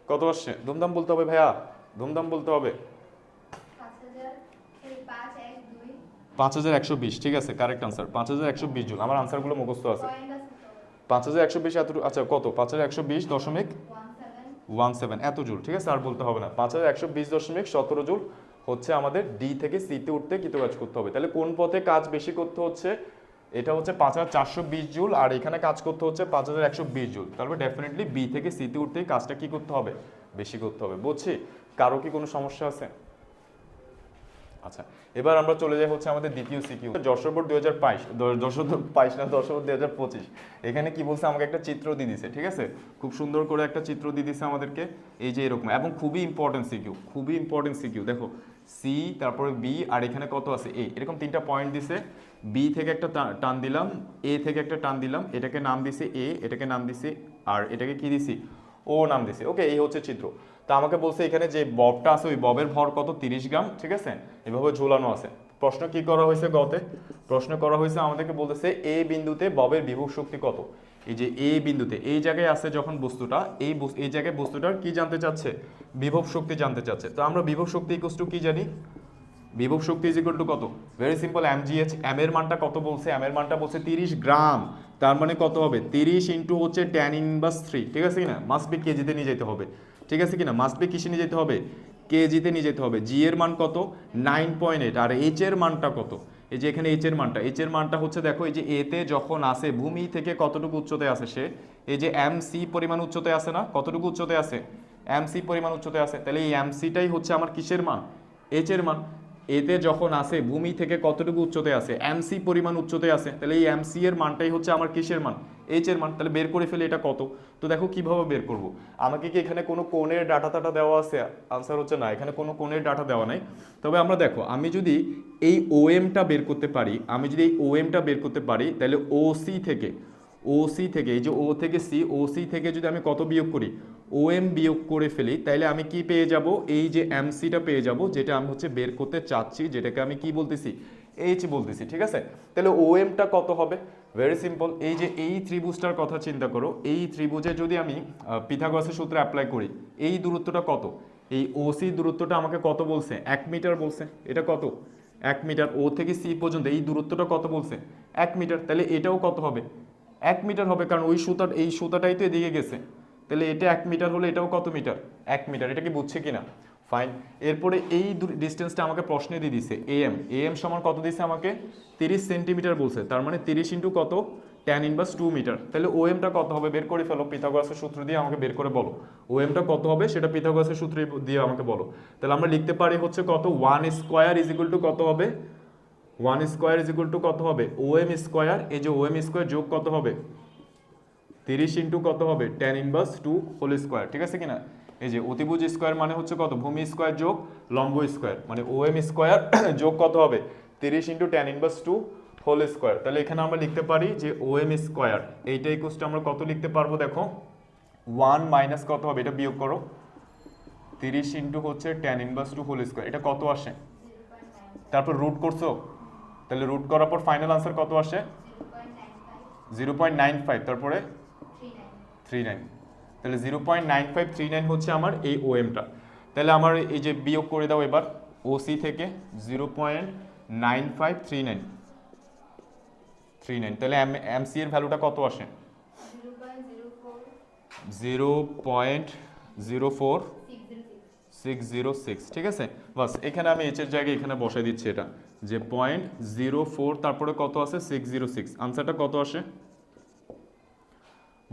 কত আসছে, ধুমধাম বলতে হবে ভাইয়া, ধুমধাম বলতে হবে। 5120, ঠিক আছে, কারেক্ট আনসার 5120 জুল। আমার আনসারগুলো মুখস্থ আছে। 5120 এত, আচ্ছা কত 5120.17 এত জুল, ঠিক আছে, আর বলতে হবে না। 5120.17 জুল হচ্ছে আমাদের ডি থেকে সিতে উঠতে কৃতকাজ করতে হবে। তাহলে কোন পথে কাজ বেশি করতে হচ্ছে, এটা হচ্ছে 5420 জুল, আর এখানে কাজ করতে হচ্ছে 5120 জুল। তাহলে ডেফিনেটলি বি থেকে সিতে উঠতেই কাজটা কি করতে হবে, বেশি করতে হবে, বুঝছি? কারো কি কোনো সমস্যা আছে? আচ্ছা, এবার আমরা চলে যাই হচ্ছে আমাদের দ্বিতীয় সিকিউ, যশোর বোর্ড 2022, যশোর 22 না, যশোর বোর্ড 2025। এখানে কি বলছে, আমাকে একটা চিত্র দিয়ে দিছে, ঠিক আছে? খুব সুন্দর করে একটা চিত্র দিয়ে দিছে আমাদেরকে, এই যে এরকম, এবং খুবই ইম্পর্টেন্ট সিকিউ, খুবই ইম্পর্টেন্ট সিকিউ। দেখো সি, তারপরে বি, আর এখানে কত আছে এ, এরকম তিনটা পয়েন্ট দিছে। বি থেকে একটা টান দিলাম, এ থেকে একটা টান দিলাম, এটাকে নাম দিছে এ, এটাকে নাম দিছে, আর এটাকে কি দিছি, ও নাম দিছে। ওকে, এই হচ্ছে চিত্র। তা আমাকে বলছে এখানে যে ববটা আছে ওই ববের ভর কত, 30 গ্রাম, ঠিক আছে? এভাবে ঝোলানো আছে। প্রশ্ন কি করা হয়েছে গতে, প্রশ্ন করা হয়েছে আমাদেরকে বলতেছে এ বিন্দুতে ববের বিভব শক্তি কত। এই যে এ বিন্দুতে এই জায়গায় আছে যখন বস্তুটা, এই জায়গায় বস্তুটার কি জানতে চাচ্ছে, বিভব শক্তি জানতে চাচ্ছে। তো আমরা বিভব শক্তি ইকুয়াল টু কি জানি, বিভব শক্তি ইজ ইকুয়াল টু কত, ভেরি সিম্পল, mgh। এম এর মানটা কত বলছে, এম এর মানটা বলছে 30 গ্রাম, তার মানে কত হবে 30 ইন্টু হচ্ছে tan ইনভার্স 3, ঠিক আছে কিনা, মাস্ট বি কেজিতে নিয়ে যেতে হবে, ঠিক আছে কিনা, মাস্ট বি কিসে নিয়ে যেতে হবে, কেজিতে নিয়ে যেতে হবে। জি এর মান কত 9.8, আর এইচ এর মানটা কত, এই যে এখানে এইচ এর মানটা হচ্ছে দেখো, এই যে এতে যখন আসে ভূমি থেকে কতটুকু উচ্চতায় আছে সে, এই যে এম সি পরিমাণ উচ্চতায় আছে না, কতটুকু উচ্চতায় আছে, এম সি পরিমাণ উচ্চতায় আছে, তাহলে এই এম সিটাই হচ্ছে আমার কিসের মান, এইচ এর মান। এতে যখন আসে ভূমি থেকে কতটুকু উচ্চতায় আছে, এমসি পরিমাণ উচ্চতায় আছে, তাহলে এই এমসি এর মানটাই হচ্ছে আমার কিসের মান, এইচ এর মান। তাহলে বের করে ফেলে এটা কত। তো দেখো কিভাবে বের করব, আমাকে কি এখানে কোনো কোণের ডাটা টাটা দেওয়া আছে, আনসার হচ্ছে না, এখানে কোনো কোণের ডাটা দেওয়া নাই। তবে আমরা দেখো, আমি যদি এই ওএমটা বের করতে পারি, আমি যদি এই ওএমটা বের করতে পারি, তাহলে ওসি থেকে এই যে ও থেকে সি, ওসি থেকে যদি আমি কত বিয়োগ করি, ওএম বিয়োগ করে ফেলি, তাইলে আমি কি পেয়ে যাব, এই যে এমসিটা পেয়ে যাব, যেটা আমি হচ্ছে বের করতে চাচ্ছি, যেটাকে আমি কি বলতেছি, এইচ বলতেছি, ঠিক আছে? তাহলে ওএমটা কত হবে, ভেরি সিম্পল, এই যে এই ত্রিভুজটার কথা চিন্তা করো, এই ত্রিভুজে যদি আমি পিথাগোরাসের সূত্র অ্যাপ্লাই করি, এই দূরত্বটা কত, এই ওসি দূরত্বটা আমাকে কত বলছে, 1 মিটার বলছে, এটা কত, 1 মিটার। ও থেকে সি পর্যন্ত এই দূরত্বটা কত বলছে, 1 মিটার। তাহলে এটাও কত হবে, 1 মিটার হবে, কারণ ওই এই সুতাটাই তো এদিকে গেছে। তাহলে এটা 1 মিটার হলে এটাও কত মিটার, 1 মিটার। এটা কি বুঝছে কিনা, ফাইন। এরপরে এই ডিস্টেন্সটা আমাকে প্রশ্নে দিয়ে দিছে, এএম সমান কত দিছে আমাকে, 30 সেন্টিমিটার বলছে, তার মানে 30 ইন্টু কত, tan ইনভার্স 2 মিটার। তাহলে ওএমটা কত হবে বের করে ফেলো, পিথাগোরাসের সূত্র দিয়ে আমাকে বের করে বলো, ওএমটা কত হবে সেটা পিথাগোরাসের সূত্র দিয়ে আমাকে বলো। তাহলে আমরা লিখতে পারি হচ্ছে কত, 1 স্কোয়ার ইজ ইকুয়াল টু কত হবে, 1 স্কোয়ার ইজ ইকুয়াল টু কত হবে, ওএম স্কোয়ার, এই যে ওএম স্কোয়ার যোগ কত হবে, 30 ইন্টু কত হবে, tan ইনভার্স 2 হোল স্কোয়ার, ঠিক আছে কিনা। এই যে অতিভুজ স্কোয়ার মানে হচ্ছে কত, ভূমি স্কোয়ার যোগ লম্ব স্কোয়ার, মানে ওএম স্কোয়ার যোগ কত হবে, 30 into tan inverse 2 whole square. তাহলে এখানে আমরা লিখতে পারি যে ওএম স্কোয়ার, এইটা ইকুয়ালস টু আমরা কত লিখতে পারবো, দেখো 1 মাইনাস কত হবে, এটা বিয়োগ করো, 30 ইন্টু হচ্ছে tan ইনভার্স 2 হোল স্কোয়ার, এটা কত আসে, তারপর রুট করছো, তাহলে রুট করার পর ফাইনাল আনসার কত আসে, 0.95, তারপরে 39। তাহলে 0.9539 হচ্ছে আমার এই ওএমটা। তাহলে আমার এই যে বিয়োগ করে দাও এবার, ওসি থেকে 0.9539, তাহলে এমসি এর ভ্যালুটা কত আসে, 0.04606, ঠিক আছে। বাস এখানে আমি এইচ এর জায়গায় এখানে বসাই দিচ্ছি এটা, যে 0.04, তারপরে কত আছে 606, আনসারটা কত আসে,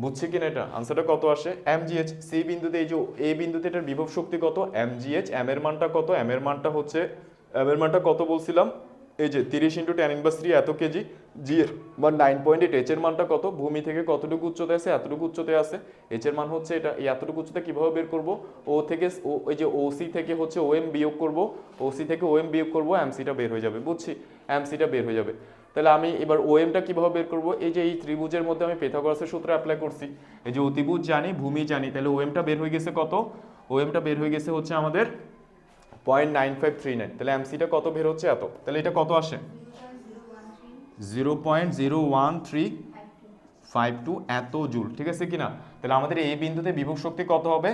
বুঝছি কিনা এটা, আনসারটা কত আসে, mgh। সি বিন্দুতে এই যে এ বিন্দুতে এটার বিভব শক্তি কত, mgh। এম এর মানটা কত, এম এর মানটা হচ্ছে, এম এর মানটা কত বলছিলাম, এই যে 30 ইন্টু tan ইনভার্স 3 এত কেজি, জি এর মান 9.8, এইচ এর মানটা কত, ভূমি থেকে কতটুকু উচ্চতায় আছে, এতটুকু উচ্চতায় আছে, এইচ এর মান হচ্ছে এটা, এই এতটুকু উচ্চতা কিভাবে বের করব, ও থেকে ওই যে ওসি থেকে হচ্ছে ওএম বিয়োগ করব, ওসি থেকে ওএম বিয়োগ করব, এমসিটা বের হয়ে যাবে, বুঝছি, এমসিটা বের হয়ে যাবে। তাহলে আমি এবার ওএমটা কিভাবে বের করব, এই যে এই ত্রিভুজের মধ্যে আমি পিথাগোরাসের সূত্র অ্যাপ্লাই করছি, এই যে অতিভুজ জানি ভূমি জানি, তাহলে ওএমটা বের হয়ে গেছে কত, ওএমটা বের হয়ে গেছে হচ্ছে আমাদের 0.9539, তাহলে এমসিটা কত বের হচ্ছে এত, তাহলে এটা কত আসে 0.01352 এত জুল, ঠিক আছে কিনা। তাহলে আমাদের এই বিন্দুতে বিভব শক্তি কত হবে,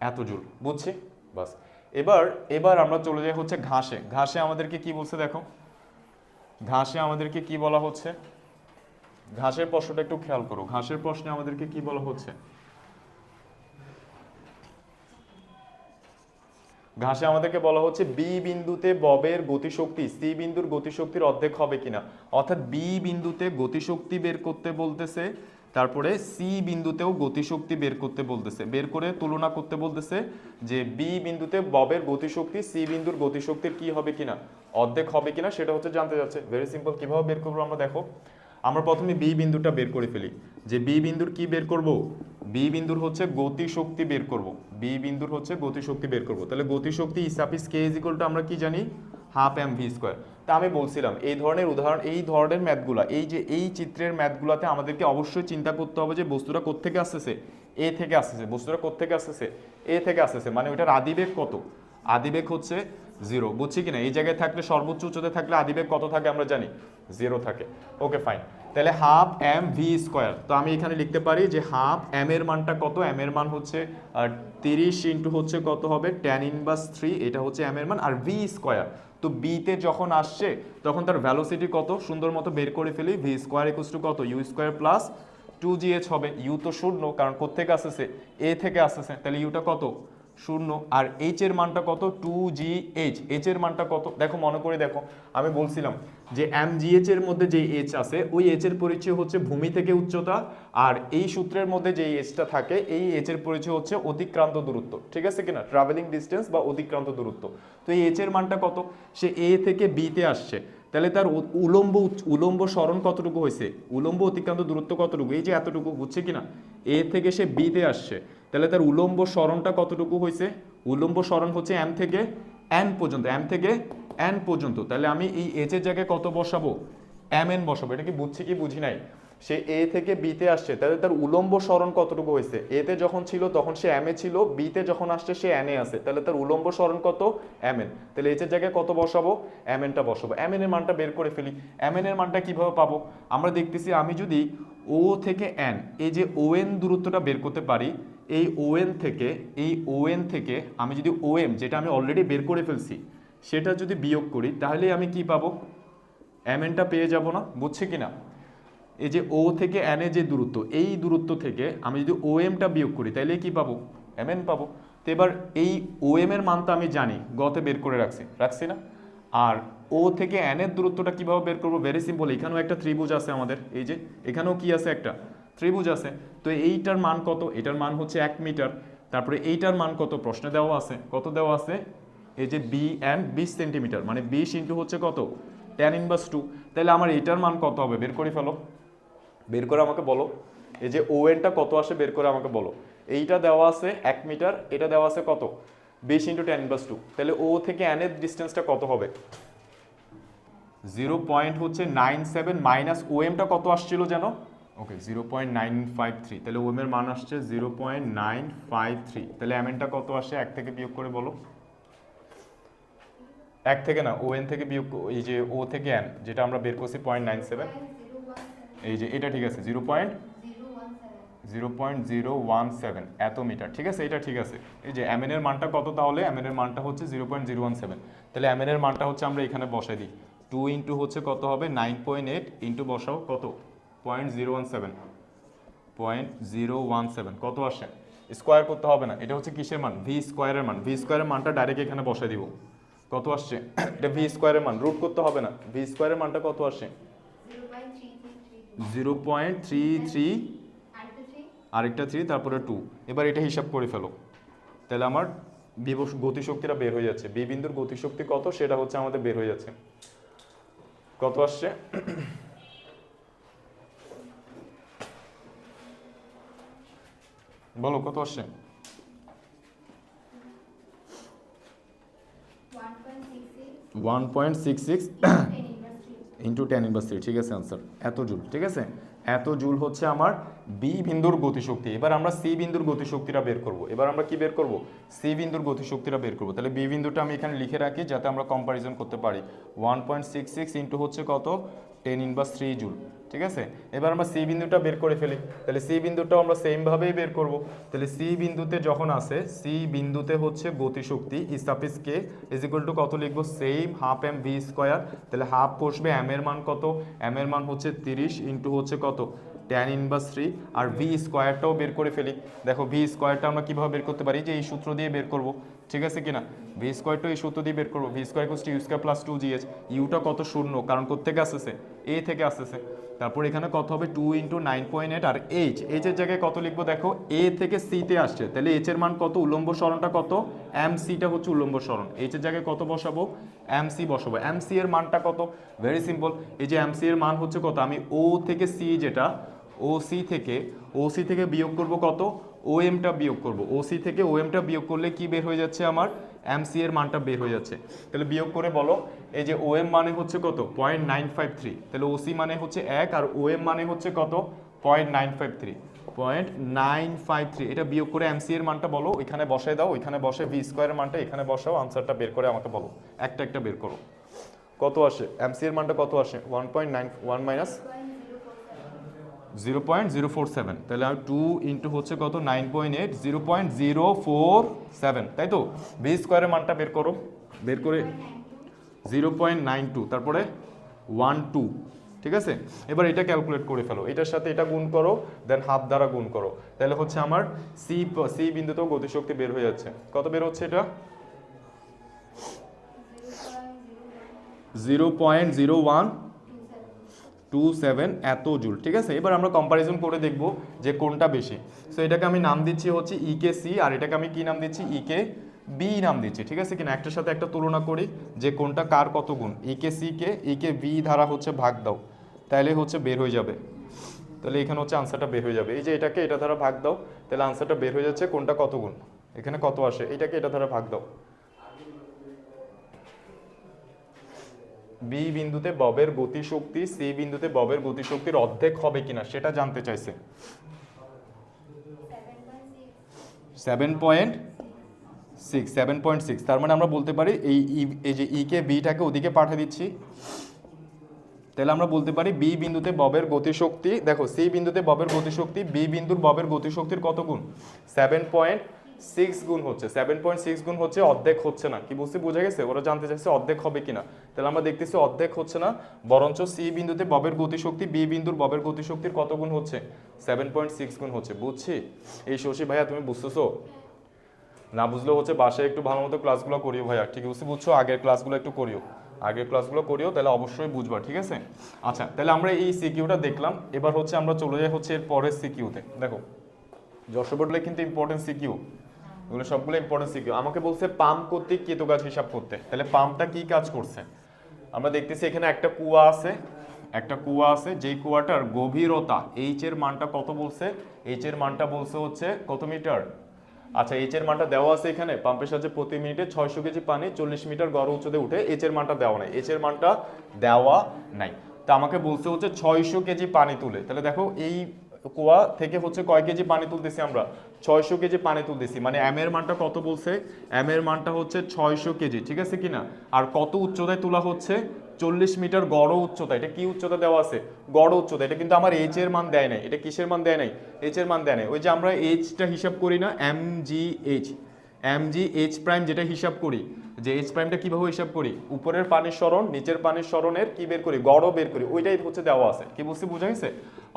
এত জুল, বুঝছি। বাস এবার এবার আমরা চলে যাই হচ্ছে ঘাসে। ঘাসে আমাদেরকে কি বলছে দেখো, ঘাসে আমাদেরকে কি বলা হচ্ছে, ঘাসের প্রশ্নটা একটু খেয়াল করো, ঘাসের প্রশ্নে আমাদেরকে কি বলা হচ্ছে, ঘাসে আমাদেরকে বলা হচ্ছে বি বিন্দুতে ববের গতিশক্তি সি বিন্দুর গতিশক্তির অর্ধেক হবে কিনা, অর্থাৎ বি বিন্দুতে গতিশক্তি বের করতে বলতেছে, তারপরে সি বিন্দুতেও গতিশক্তি বের করতে বলতেছে, বের করে তুলনা করতে বলতেছে যে বি বিন্দুতে ববের গতিশক্তি সি বিন্দুর গতিশক্তির কি হবে কিনা, অর্ধেক হবে কিনা সেটা হচ্ছে জানতে যাচ্ছে। ভেরি সিম্পল, কিভাবে বের করবো আমরা দেখো। আমরা প্রথমে বি বিন্দুটা বের করে ফেলি, যে বি বিন্দুর কি বের করব, বি বিন্দুর হচ্ছে গতিশক্তি বের করব, বি বিন্দুর হচ্ছে গতিশক্তি বের করব। তাহলে গতিশক্তি ইসাপিস কে ইজ ইকুয়াল টু আমরা কি জানি, হাফ এম ভি স্কোয়ার। তা আমি বলছিলাম এই ধরনের উদাহরণ, এই ধরনের ম্যাথগুলা, এই যে এই চিত্রের ম্যাথগুলাতে আমাদেরকে অবশ্যই চিন্তা করতে হবে যে বস্তুটা কোত্থেকে আসতেছে, এ থেকে আসতেছে, বস্তুটা কোত্থেকে আসতেছে, এ থেকে আসতেছে, মানে ওইটার আদিবেগ কত, আদিবেগ হচ্ছে 0, বুঝছি কিনা। এই জায়গায় থাকলে সর্বোচ্চ উচ্চতে থাকলে আদিবেগ কত থাকে আমরা জানি, 0 থাকে। ওকে ফাইন, তাহলে হাফ এম ভি স্কোয়ার, তো আমি এখানে লিখতে পারি যে হাফ এম এর মানটা কত, এম এর মান হচ্ছে 30 ইন্টু হচ্ছে কত হবে tan ইনভার্স 3, এটা হচ্ছে এম এর মান, আর ভি স্কোয়ার তো বিতে যখন আসছে তখন তার ভ্যালোসিটি কত সুন্দর মতো বের করে ফেলি, ভি স্কোয়ার ইকুয়ালস টু কত, ইউ স্কোয়ার প্লাস 2gh হবে। ইউ তো শূন্য, কারণ কোত্থেকে আসতেছে, এ থেকে আসতেছে, তাহলে ইউটা কত, শূন্য। আর এইচ এর মানটা কত, 2gh, এইচ এর মানটা কত দেখো, মনে করে দেখো, আমি বলছিলাম যে mgh এর মধ্যে যে এইচ আছে ওই এইচ এর পরিচয় হচ্ছে ভূমি থেকে উচ্চতা, আর এই সূত্রের মধ্যে যে এইচটা থাকে এই এইচ এর পরিচয় হচ্ছে অতিক্রান্ত দূরত্ব, ঠিক আছে কিনা, ট্রাভেলিং ডিস্টেন্স বা অতিক্রান্ত দূরত্ব। তো এই এইচ এর মানটা কত, সে এ থেকে বি তে আসছে, তাহলে তার উলম্ব সরণ কতটুকু হয়েছে, উলম্ব অতিক্রান্ত দূরত্ব কতটুকু, এই যে এতটুকু, বুঝছে কিনা, এ থেকে সে বি তে আসছে, তাহলে তার উলম্ব সরণটা কতটুকু হয়েছে, উলম্ব সরণ হচ্ছে এম থেকে এন পর্যন্ত, এম থেকে এন পর্যন্ত। তাহলে আমি এই এইচ এর জায়গায় কত বসাবো, এম এন বসাবো। এটা কি বুঝছি কি বুঝি নাই, সে এ থেকে বি তে আসছে, তাহলে তার উলম্ব সরণ কতটুকু হয়েছে, এ তে যখন ছিল তখন সে এম এ ছিল, বি তে যখন আসছে সে এন এ আছে, তাহলে তার উলম্ব সরণ কত, এম এন। তাহলে এইচ এর জায়গায় কত বসাবো, এম এনটা বসাবো। এম এন এর মানটা বের করে ফেলি। এম এন এর মানটা কিভাবে পাবো, আমরা দেখতেছি আমি যদি ও থেকে এন, এই যে ও এন দূরত্বটা বের করতে পারি, এই ও এন থেকে আমি যদি ও এম, যেটা আমি অলরেডি বের করে ফেলছি, সেটা যদি বিয়োগ করি তাহলে আমি কি পাবো, এম এনটা পেয়ে যাব না, বুঝছে কিনা। এই যে ও থেকে এন এ যে দূরত্ব, এই দূরত্ব থেকে আমি যদি ও এমটা বিয়োগ করি তাহলে কি পাবো, এম এন পাবো। তো এবার এই ও এম এর মান তো আমি জানি, গতে বের করে রাখছি না। আর ও থেকে এন এর দূরত্বটা কিভাবে বের করবো, ভেরি সিম্পল, এখানেও একটা ত্রিভুজ আছে আমাদের, এই যে এখানেও কি আছে, একটা ত্রিভুজ আছে। তো এইটার মান কত, এটার মান হচ্ছে 1 মিটার, তারপরে এইটার মান কত প্রশ্নে দেওয়া আছে, কত দেওয়া আছে, এই যে বি এন 20 সেন্টিমিটার, মানে 20 ইন্টু হচ্ছে কত, tan ইনভার্স 2। তাহলে আমার এইটার মান কত হবে বের করে ফেলো, বের করে আমাকে বলো। এই যে ও এনটা কত আসে বের করে আমাকে বলো। এইটা দেওয়া আছে 1 মিটার, এটা দেওয়া আছে কত, 20 ইন্টু tan ইনভার্স 2। তাহলে ও থেকে এন এর ডিস্টেন্সটা কত হবে, 0.97 মাইনাস ও এমটা কত আসছিল জানো, ওকে 0.953, তাহলে ও এম এর মান আসছে 0.953। তাহলে এম এনটা কত আসে, 1 থেকে বিয়োগ করে বলো, 1 থেকে না, ও এন থেকে বিয়োগ, এই যে ও থেকে এন যেটা আমরা বের করছি 0.97, এই যে এটা ঠিক আছে 0.017 এত মিটার, ঠিক আছে, এটা ঠিক আছে। এই যে এম এন এর মানটা কত, তাহলে এম এন এর মানটা হচ্ছে 0.017, তাহলে এম এন এর মানটা হচ্ছে আমরা এখানে বসাই দিই, 2 ইন্টু হচ্ছে কত হবে 9.8 ইন্টু বসাও কত 0.017 কত আসে, স্কোয়ার করতে হবে না, এটা হচ্ছে কিসের মান, ভি স্কোয়ারের মান, ভি স্কোয়ারের মানটা ডাইরেক্ট এখানে বসাই দিব, কত আসছে, এটা ভি স্কোয়ারের মান, রুট করতে হবে না, ভি স্কোয়ারের মানটা কত আসে 0.33, আরেকটা 3 তারপরে 2। এবার এটা হিসাব করে ফেলো, তাহলে আমার বিভব গতিশক্তিটা বের হয়ে যাচ্ছে, বি বিন্দুর গতিশক্তি কত সেটা হচ্ছে আমাদের বের হয়ে যাচ্ছে, কত আসছে বলো, কত আসছে, 1.66 ইন্টু tan ইনভার্স 3, ঠিক আছে আনসার, এত জুল, ঠিক আছে, এত জুল হচ্ছে আমার বি বিন্দুর গতিশক্তি। এবার আমরা সি বিন্দুর গতিশক্তিটা বের করব, এবার আমরা কি বের করব, সি বিন্দুর গতিশক্তিটা বের করব। তাহলে বি বিন্দুটা আমি এখানে লিখে রাখি যাতে আমরা কম্পারিজন করতে পারি, 1.66 ইন্টু হচ্ছে কত, tan ইনভার্স 3 জুল, ঠিক আছে। এবার আমরা সি বিন্দুটা বের করে ফেলি, তাহলে সি বিন্দুটাও আমরা সেমভাবেই বের করব। তাহলে সি বিন্দুতে যখন আসে, সি বিন্দুতে হচ্ছে গতিশক্তি ইসাপিস কে ইজ ইকুয়াল টু কত লিখবো, same half M V square, তাহলে হাফ বসবে, এম এর মান কত, এম এর মান হচ্ছে 30 ইন্টু হচ্ছে কত tan ইনভার্স 3, আর ভি স্কোয়ারটাও বের করে ফেলি। দেখো ভি স্কোয়ারটা আমরা কিভাবে বের করতে পারি, যে এই সূত্র দিয়ে বের করব, ঠিক আছে কিনা, ভি স্কোয়ারটা এই সূত্র দিয়ে বের করবো, V square equals to U square plus 2gh, ইউটা কত শূন্য, কারণ কোত্থেকে আসতেছে, এ থেকে আসতেছে, তারপর এখানে কত হবে 2 ইন্টু 9.8 আর এইচ এইচের জায়গায় কত লিখবো দেখো এ থেকে সিতে আসছে তাহলে এইচ এর মান কত উল্লম্ব সরণটা কত এম সিটা হচ্ছে উল্লম্ব সরণ এইচের জায়গায় কত বসাবো এম সি বসাবো এম সি এর মানটা কত ভেরি সিম্পল এই যে এম সি এর মান হচ্ছে কত আমি ও থেকে সি যেটা ও সি থেকে বিয়োগ করব কত ও এমটা বিয়োগ করব ও সি থেকে ও এমটা বিয়োগ করলে কি বের হয়ে যাচ্ছে আমার এম সি এর মানটা বের হয়ে যাচ্ছে তাহলে বিয়োগ করে বলো এই যে ও এম মানে হচ্ছে কত 0.953 তাহলে ও সি মানে হচ্ছে 1 আর ও এম মানে হচ্ছে কত 0.953 এটা বিয়োগ করে এম সি এর মানটা বলো ওইখানে বসায় দাও ওইখানে বসে ভি স্কোয়ারের মানটা এখানে বসাও আনসারটা বের করে আমাকে বলো একটা একটা বের করো কত আসে এম সি এর মানটা কত আসে 1.91 মাইনাস 0.047 তাহলে আর 2 ইন্টু হচ্ছে কত 9.8 0.047 তাই তো বি স্কোয়ারের মানটা বের করো বের করে 0.92 তারপরে 12 ঠিক আছে এবার এটা ক্যালকুলেট করে ফেলো এটার সাথে এটা গুণ করো দেন হাফ দ্বারা গুণ করো তাহলে হচ্ছে আমার সি বিন্দুতেও গতিশক্তি বের হয়ে যাচ্ছে কত বের হচ্ছে এটা 0.0127 এত জুল ঠিক আছে এবার আমরা কম্পারিজন করে দেখব যে কোনটা বেশি সো এটাকে আমি নাম দিচ্ছি হচ্ছে ইকে সি আর এটাকে আমি কি নাম দিচ্ছি ইকে বি নাম দিচ্ছি ঠিক আছে কিনা একটার সাথে একটা তুলনা করি যে কোনটা কার কত গুণ ইকে সি কে ইকে বি ধারা হচ্ছে ভাগ দাও তাহলে হচ্ছে বের হয়ে যাবে তাহলে এখানে হচ্ছে আনসারটা বের হয়ে যাবে এই যে এটাকে এটা দ্বারা ভাগ দাও তাহলে আনসারটা বের হয়ে যাচ্ছে কোনটা কত গুণ এখানে কত আসে এটাকে এটা দ্বারা ভাগ দাও বি বিন্দুতে ববের গতিশক্তি সি বিন্দুতে ববের গতিশক্তির অর্ধেক হবে কিনা সেটা জানতে চাইছে 7.6 তার মানে আমরা বলতে পারি এই যে ই কে বিটাকে ওদিকে পাঠিয়ে দিচ্ছি তাহলে আমরা বলতে পারি বি বিন্দুতে ববের গতিশক্তি দেখো সি বিন্দুতে ববের গতিশক্তি বি বিন্দুর ববের গতিশক্তির কত গুণ 7.6 গুণ হচ্ছে 7.6 গুণ হচ্ছে অর্ধেক হচ্ছে না কি বুঝতে বোঝা গেছে ওরা জানতে চাইছে অর্ধেক হবে কিনা তাহলে আমরা দেখতেছি অর্ধেক হচ্ছে না বরঞ্চ সি বিন্দুতে ববের গতিশক্তি বি বিন্দুর ববের গতিশক্তির কত গুণ হচ্ছে 7.6 গুণ হচ্ছে বুঝছি এই শশী ভাইয়া তুমি বুঝতেছো না বুঝলেও হচ্ছে বাসায় একটু ভালো মতো ক্লাসগুলো করিও ভাইয়া ঠিক বুঝতে বুঝছো আগের ক্লাসগুলো একটু করিও তাহলে অবশ্যই বুঝবা ঠিক আছে আচ্ছা তাহলে আমরা এই সিকিউটা দেখলাম এবার হচ্ছে আমরা চলে যাই হচ্ছে এর পরের সিকিউতে দেখো যশোর বোর্ডে কিন্তু ইম্পর্টেন্ট সিকিউ এগুলো সবগুলো ইম্পর্টেন্ট সিকিউ আমাকে বলছে পাম্প কর্তৃক কৃতকাজ হিসাব করতে তাহলে পাম্পটা কি কাজ করছে আমরা দেখতেছি এখানে একটা কুয়া আছে যেই কুয়াটার গভীরতা এইচ এর মানটা কত বলছে এইচ এর মানটা বলছে হচ্ছে কত মিটার আচ্ছা এইচ এর মানটা দেওয়া আছে এখানে পাম্পের সাহায্যে প্রতি মিনিটে 600 কেজি পানি 40 মিটার গড় উচ্চতে উঠে এইচ এর মানটা দেওয়া নাই এইচ এর মানটা দেওয়া নাই তা আমাকে বলছে হচ্ছে 600 কেজি পানি তুলে তাহলে দেখো এই কুয়া থেকে হচ্ছে কয় কেজি পানি তুলতেছি আমরা 600 কেজি পানি তুলতেছি মানে এম এর মানটা কত বলছে এম এর মানটা হচ্ছে 600 কেজি ঠিক আছে কিনা আর কত উচ্চতায় তোলা হচ্ছে 40 মিটার গড় উচ্চতা এটা কি উচ্চতা দেওয়া আছে গড় উচ্চতা এটা কিন্তু আমার এইচ এর মান দেয় নাই এটা কিসের মান দেয় নাই এইচ এর মান দেয় নাই ওই যে আমরা এইচটা হিসাব করি না এম জি এইচ প্রাইম যেটা হিসাব করি যে এইচ প্রাইমটা কিভাবে হিসাব করি উপরের পানির সরণ নিচের পানির সরণের কি বের করি গড় বের করি ওইটাই হচ্ছে দেওয়া আছে কি বুঝতে বোঝা গেছে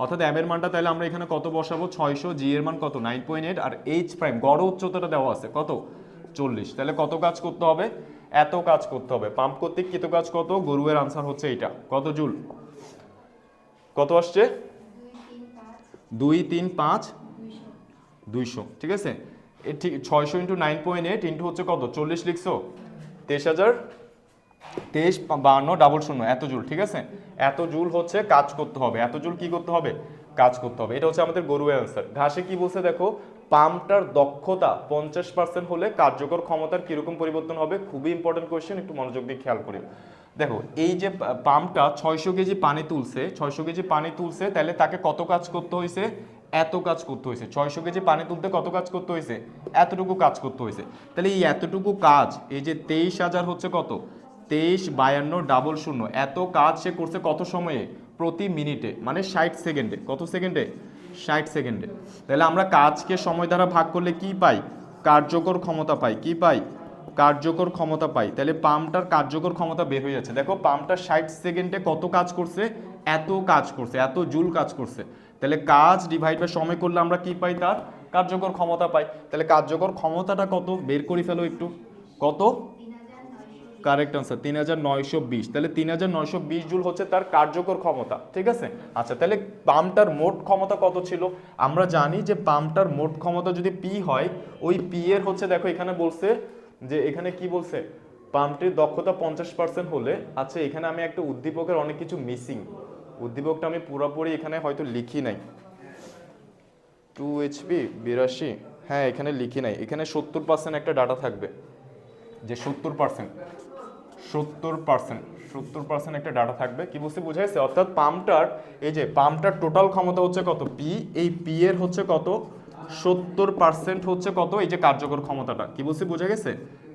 অর্থাৎ এম এর মানটা তাহলে আমরা এখানে কত বসাবো 600 জি এর মান কত 9.8 আর এইচ প্রাইম গড় উচ্চতাটা দেওয়া আছে কত 40 তাহলে কত কাজ করতে হবে এত কাজ করতে হবে পাম্প কর্তৃক কৃত কাজ কত গরুয়ের আনসার হচ্ছে এইটা কত জুল কত আসছে 2 3 5 200 ঠিক আছে ঠিক 600 ইন্টু 9.8 ইন্টু হচ্ছে কত 40 লিখছো 23,052 এত জুল ঠিক আছে এত জুল হচ্ছে কাজ করতে হবে এত জুল কি করতে হবে কাজ করতে হবে এটা হচ্ছে আমাদের গরুয়ের আনসার ঘাসে কি বলছে দেখো পাম্পটার দক্ষতা 50% হলে কার্যকর ক্ষমতার কিরকম পরিবর্তন হবে খুবই ইম্পর্টেন্ট কোয়েশ্চেন একটু মনোযোগ দিয়ে খেয়াল করি দেখো এই যে পাম্পটা 600 কেজি পানি তুলছে তাহলে তাকে কত কাজ করতে হয়েছে এত কাজ করতে হয়েছে 600 কেজি পানি তুলতে কত কাজ করতে হয়েছে এতটুকু কাজ করতে হয়েছে তাহলে এই এতটুকু কাজ এই যে 23,000 হচ্ছে কত 23,52,00 এত কাজ সে করছে কত সময়ে প্রতি মিনিটে মানে 60 সেকেন্ডে কত সেকেন্ডে 60 সেকেন্ডে তাহলে আমরা কাজকে সময় দ্বারা ভাগ করলে কি পাই কার্যকর ক্ষমতা পাই কি পাই কার্যকর ক্ষমতা পাই তাহলে পাম্পটার কার্যকর ক্ষমতা বের হয়ে যাচ্ছে দেখো পাম্পটা 60 সেকেন্ডে কত কাজ করছে এত জুল কাজ করছে তাহলে কাজ ডিভাইড বাই সময় করলে আমরা কি পাই তার কার্যকর ক্ষমতা পাই তাহলে কার্যকর ক্ষমতাটা কত বের করে ফেলো একটু কত কারেক্ট আনসার 3920। তাহলে 3920 জুল হচ্ছে তার কার্যকর ক্ষমতা, ঠিক আছে। আচ্ছা তাহলে পাম্পটার মোট ক্ষমতা কত ছিল? আমরা জানি যে পাম্পটার মোট ক্ষমতা যদি পি হয়, ওই পি এর হচ্ছে দেখো এখানে বলছে যে এখানে কি বলছে, পাম্পটির দক্ষতা 50% হলে, আচ্ছা এখানে আমি একটা উদ্দীপকের অনেক কিছু মিসিং, উদ্দীপকটা আমি পুরোপুরি এখানে হয়তো লিখি নাই। 2 এইচপি 82, হ্যাঁ এখানে লিখি নাই, এখানে 70% একটা ডাটা থাকবে, যে 70% একটা ডাটা থাকবে। কি বুঝতে বুঝাইছে? অর্থাৎ পাম্পটার এই যে পাম্পটার টোটাল ক্ষমতা হচ্ছে কত পি, এই পি এর হচ্ছে কত 70% হচ্ছে কত এই যে কার্যকর ক্ষমতাটা। কি বুঝতে বুঝা গেছে?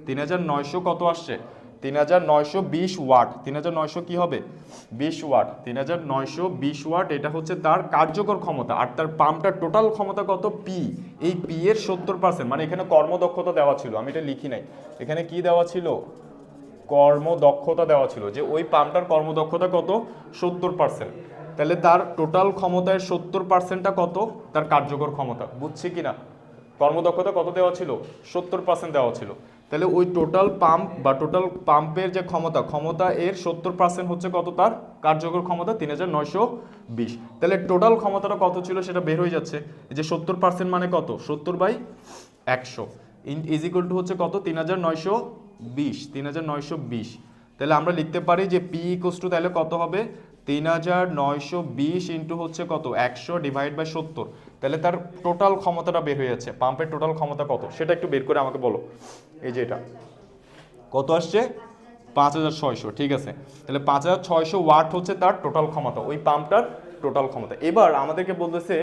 3900 কত আসছে? 3920 ওয়াট। 3900 কি হবে? 20 ওয়াট। 3920 ওয়াট এটা হচ্ছে তার কার্যকর ক্ষমতা। আর তার পাম্পটার টোটাল ক্ষমতা কত পি, এই পি এর 70%, মানে এখানে কর্মদক্ষতা দেওয়া ছিল, আমি এটা লিখি নাই, এখানে কি দেওয়া ছিল? কর্মদক্ষতা দেওয়া ছিল, যে ওই পাম্পটার কর্মদক্ষতা কত 70%। তাহলে তার টোটাল ক্ষমতায় 70%টা কত? তার কার্যকর ক্ষমতা। বুঝছি কিনা? কর্মদক্ষতা কত দেওয়া ছিল? 70% দেওয়া ছিল। তাহলে ওই টোটাল পাম্প বা টোটাল পাম্পের যে ক্ষমতা এর 70% হচ্ছে কত তার কার্যকর ক্ষমতা? 3920। তাহলে টোটাল ক্ষমতাটা কত ছিল সেটা বের হয়ে যাচ্ছে, যে 70% মানে কত? 70/100 ইজ ইকুয়াল টু হচ্ছে কত? 3920। তাহলে আমরা লিখতে পারি যে পি ইকুয়াল টু তাহলে কত হবে? 3920 ইন্টু হচ্ছে কত 100 ডিভাইড বাই 70। তাহলে তার টোটাল ক্ষমতাটা বের হয়ে যাচ্ছে। পাম্পের টোটাল ক্ষমতা কত সেটা একটু বের করে আমাকে বলো। এই যে এটা কত আসছে? 5600, ঠিক আছে। তাহলে 5600 ওয়াট হচ্ছে তার টোটাল ক্ষমতা, ওই পাম্পটার টোটাল ক্ষমতা। এবার আমাদেরকে বলতেছে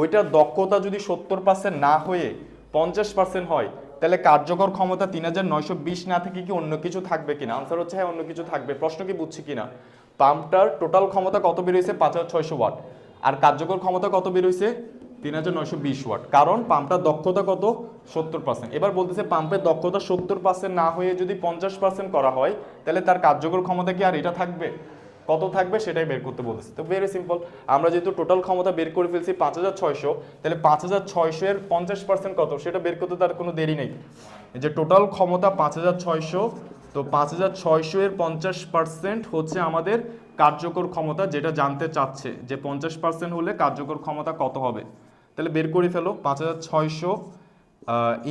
ওইটার দক্ষতা যদি 70% না হয়ে 50% হয়, তাহলে কার্যকর ক্ষমতা 3920 না থেকে কি অন্য কিছু থাকবে কিনা? আনসার হচ্ছে হ্যাঁ অন্য কিছু থাকবে। প্রশ্ন কি বুঝছি কিনা? পাম্পটার টোটাল ক্ষমতা কত বের হয়েছে? 5600 ওয়াট। আর কার্যকর ক্ষমতা কত বের হয়েছে? 3920 ওয়াট। কারণ পাম্পটার দক্ষতা কত? 70%। এবার বলতেছে পাম্পের দক্ষতা 70% না হয়ে যদি 50% করা হয়, তাহলে তার কার্যকর ক্ষমতা কি আর এটা থাকবে? কত থাকবে সেটাই বের করতে বলতেছে। তো ভেরি সিম্পল, আমরা যেহেতু টোটাল ক্ষমতা বের করে ফেলছি 5600, তাহলে 5600 এর 50% কত সেটা বের করতে তার কোনো দেরি নেই। এই যে টোটাল ক্ষমতা 5600, তো 5600 এর 50% হচ্ছে আমাদের কার্যকর ক্ষমতা, যেটা জানতে চাচ্ছে যে 50% হলে কার্যকর ক্ষমতা কত হবে। তাহলে বের করে ফেলো। 5600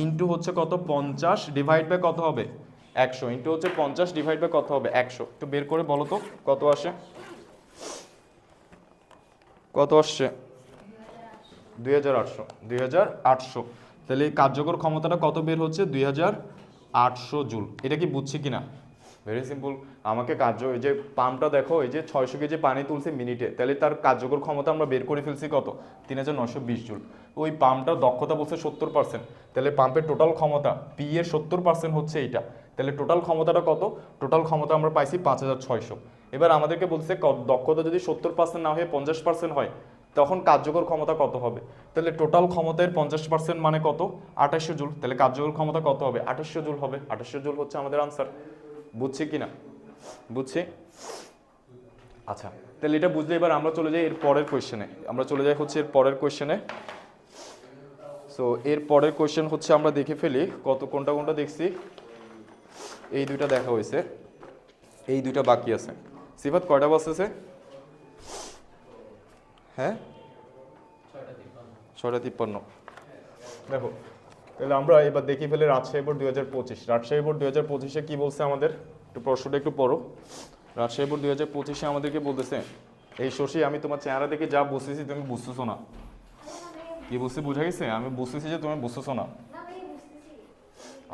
ইন্টু হচ্ছে কত 50 ডিভাইড বাই কত হবে 100, ইন্টু হচ্ছে 50 ডিভাইড বাই কত হবে 100। একটু বের করে বলো তো কত আসে? কত আসছে? 2800। তাহলে এই কার্যকর ক্ষমতাটা কত বের হচ্ছে? 2800 জুল। এটা কি বুঝছি কিনা? Very simple. আমাকে ওই যে পাম্পটা দেখো, এই যে 600 কেজি পানি তুলছে মিনিটে, তাহলে তার কার্যকর ক্ষমতা আমরা বের করে ফেলছি কত? 3920 জুল। ওই পাম্পটার দক্ষতা বলছে 70%, তাহলে পাম্পের টোটাল ক্ষমতা পি এর 70% হচ্ছে এইটা। তাহলে টোটাল ক্ষমতাটা কত? টোটাল ক্ষমতা আমরা পাইছি 5600। এবার আমাদেরকে বলছে দক্ষতা যদি 70% না হয়ে 50% হয়, তখন কার্যকর ক্ষমতা কত হবে? তাহলে টোটাল ক্ষমতার 50% মানে কত? 2800 জুল। তাহলে কার্যকর ক্ষমতা কত হবে? 2800 জুল হবে। 2800 জুল হচ্ছে আমাদের আনসার। বুঝছি কিনা? বুঝছি। আচ্ছা তাহলে এটা বুঝলে এবার আমরা চলে যাই এর পরের কোয়েশ্চেনে। আমরা চলে যাই হচ্ছে এর পরের কোয়েশ্চেনে। সো এর পরের কোয়েশ্চেন হচ্ছে আমরা দেখে ফেলি কোনটা কোনটা দেখছি। এই দুইটা দেখা হয়েছে, এই দুইটা বাকি আছে। সিফাত কয়টা বাজতেছে? হ্যাঁ 6:53। দেখো তাহলে আমরা এবার দেখে ফেলি রাজশাহী বোর্ড 2025। রাজশাহী বোর্ড 2025-এ কি বলছে আমাদের? একটু প্রশ্নটা একটু পড়ো। রাজশাহী বোর্ড 2025-এ আমাদেরকে বলতেছে, এই শশী আমি তোমার চেহারা দেখে যা বুঝতেছি তুমি বুঝতেছো না। কি বুঝতে বুঝা গেছে? আমি বুঝতেছি যে তুমি বুঝতেছো না।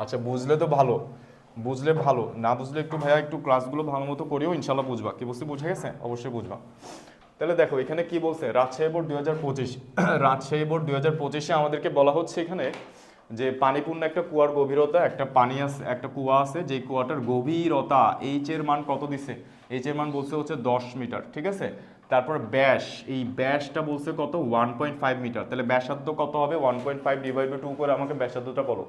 আচ্ছা বুঝলে তো ভালো, বুঝলে ভালো, না বুঝলে একটু ভাইয়া একটু ক্লাসগুলো ভালো মতো করিও, ইনশাল্লাহ বুঝবা। কি বুঝতে বুঝা গেছে? অবশ্যই বুঝবা। তাহলে দেখো এখানে কি বলছে, রাজশাহী বোর্ড 2025। রাজশাহী বোর্ড 2025-এ আমাদেরকে বলা হচ্ছে এখানে যে পানিপূর্ণ একটা কুয়ার গভীরতা, একটা পানি আছে, একটা কুয়া আছে, যে কুয়াটার গভীরতা এইচ এর মান কত দিছে? এইচ এর মান বলছে হচ্ছে 10 মিটার, ঠিক আছে। তারপর ব্যাস, এই ব্যাসটা বলছে কত? 1.5 মিটার। তাহলে ব্যাসার্ধ কত হবে? 1.5 ডিভাইড বাই 2 করে আমাকে ব্যাসার্ধটা বলো।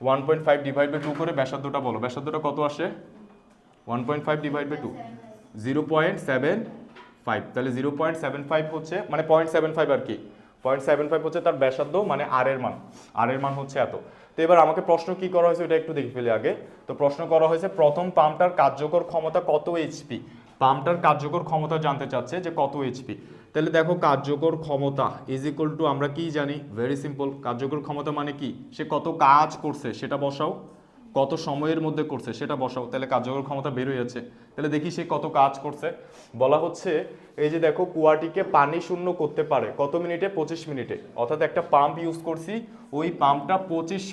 1.5 ডিভাইড বাই 2 করে ব্যাসার্ধটা বলো। ব্যাসার্ধটা কত আসে? 1.5 ডিভাইড বাই 2 0.75। তাহলে 0.75 হচ্ছে মানে 0.75 আর কি, 0.75 হচ্ছে তার ব্যাসার্ধ, মানে আর এর মান, আর এর মান হচ্ছে এত। তো এবার আমাকে প্রশ্ন কি করা হয়েছে ওটা একটু দেখে ফেলি আগে। তো প্রশ্ন করা হয়েছে প্রথম পাম্পটার কার্যকর ক্ষমতা কত এইচপি, পাম্পটার কার্যকর ক্ষমতা জানতে চাচ্ছে যে কত এইচপি। তাহলে দেখো কার্যকর ক্ষমতা ইজ ইকুয়াল টু আমরা কি জানি, ভেরি সিম্পল, কার্যকর ক্ষমতা মানে কি, সে কত কাজ করছে সেটা বসাও, কত সময়ের মধ্যে করছে সেটা বসাও, তাহলে কার্যকর ক্ষমতা বের হয়ে যাচ্ছে। তাহলে দেখি সে কত কাজ করছে। বলা হচ্ছে এই যে দেখো কুয়াটিকে পানি শূন্য করতে পারে কত মিনিটে, 25 মিনিটে, অর্থাৎ একটা পাম্প ইউজ করছি, ওই পাম্পটা 25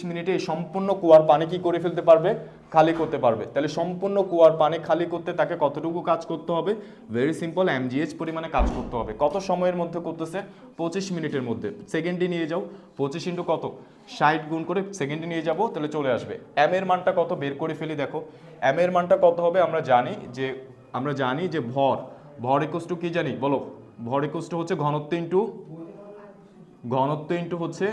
মিনিটে এই সম্পূর্ণ কুয়ার পানি কি করে ফেলতে পারবে, খালি করতে পারবে। তাহলে সম্পূর্ণ কুয়ার পানি খালি করতে তাকে কতটুকু কাজ করতে হবে, ভেরি সিম্পল, mgh পরিমাণে কাজ করতে হবে। কত সময়ের মধ্যে করতেছে, 25 মিনিটের মধ্যে। সেকেন্ডে নিয়ে যাও, 25 ইন্টু কত, 60 গুণ করে সেকেন্ডে নিয়ে যাব, তাহলে চলে আসবে। এম এর মানটা কত বের করে ফেলি, দেখো এম এর মানটা কত হবে, আমরা জানি যে ভর ইকুয়াল টু কি জানি বলো, ভর ইকুয়াল টু হচ্ছে ঘনত্ব ইন্টু হচ্ছে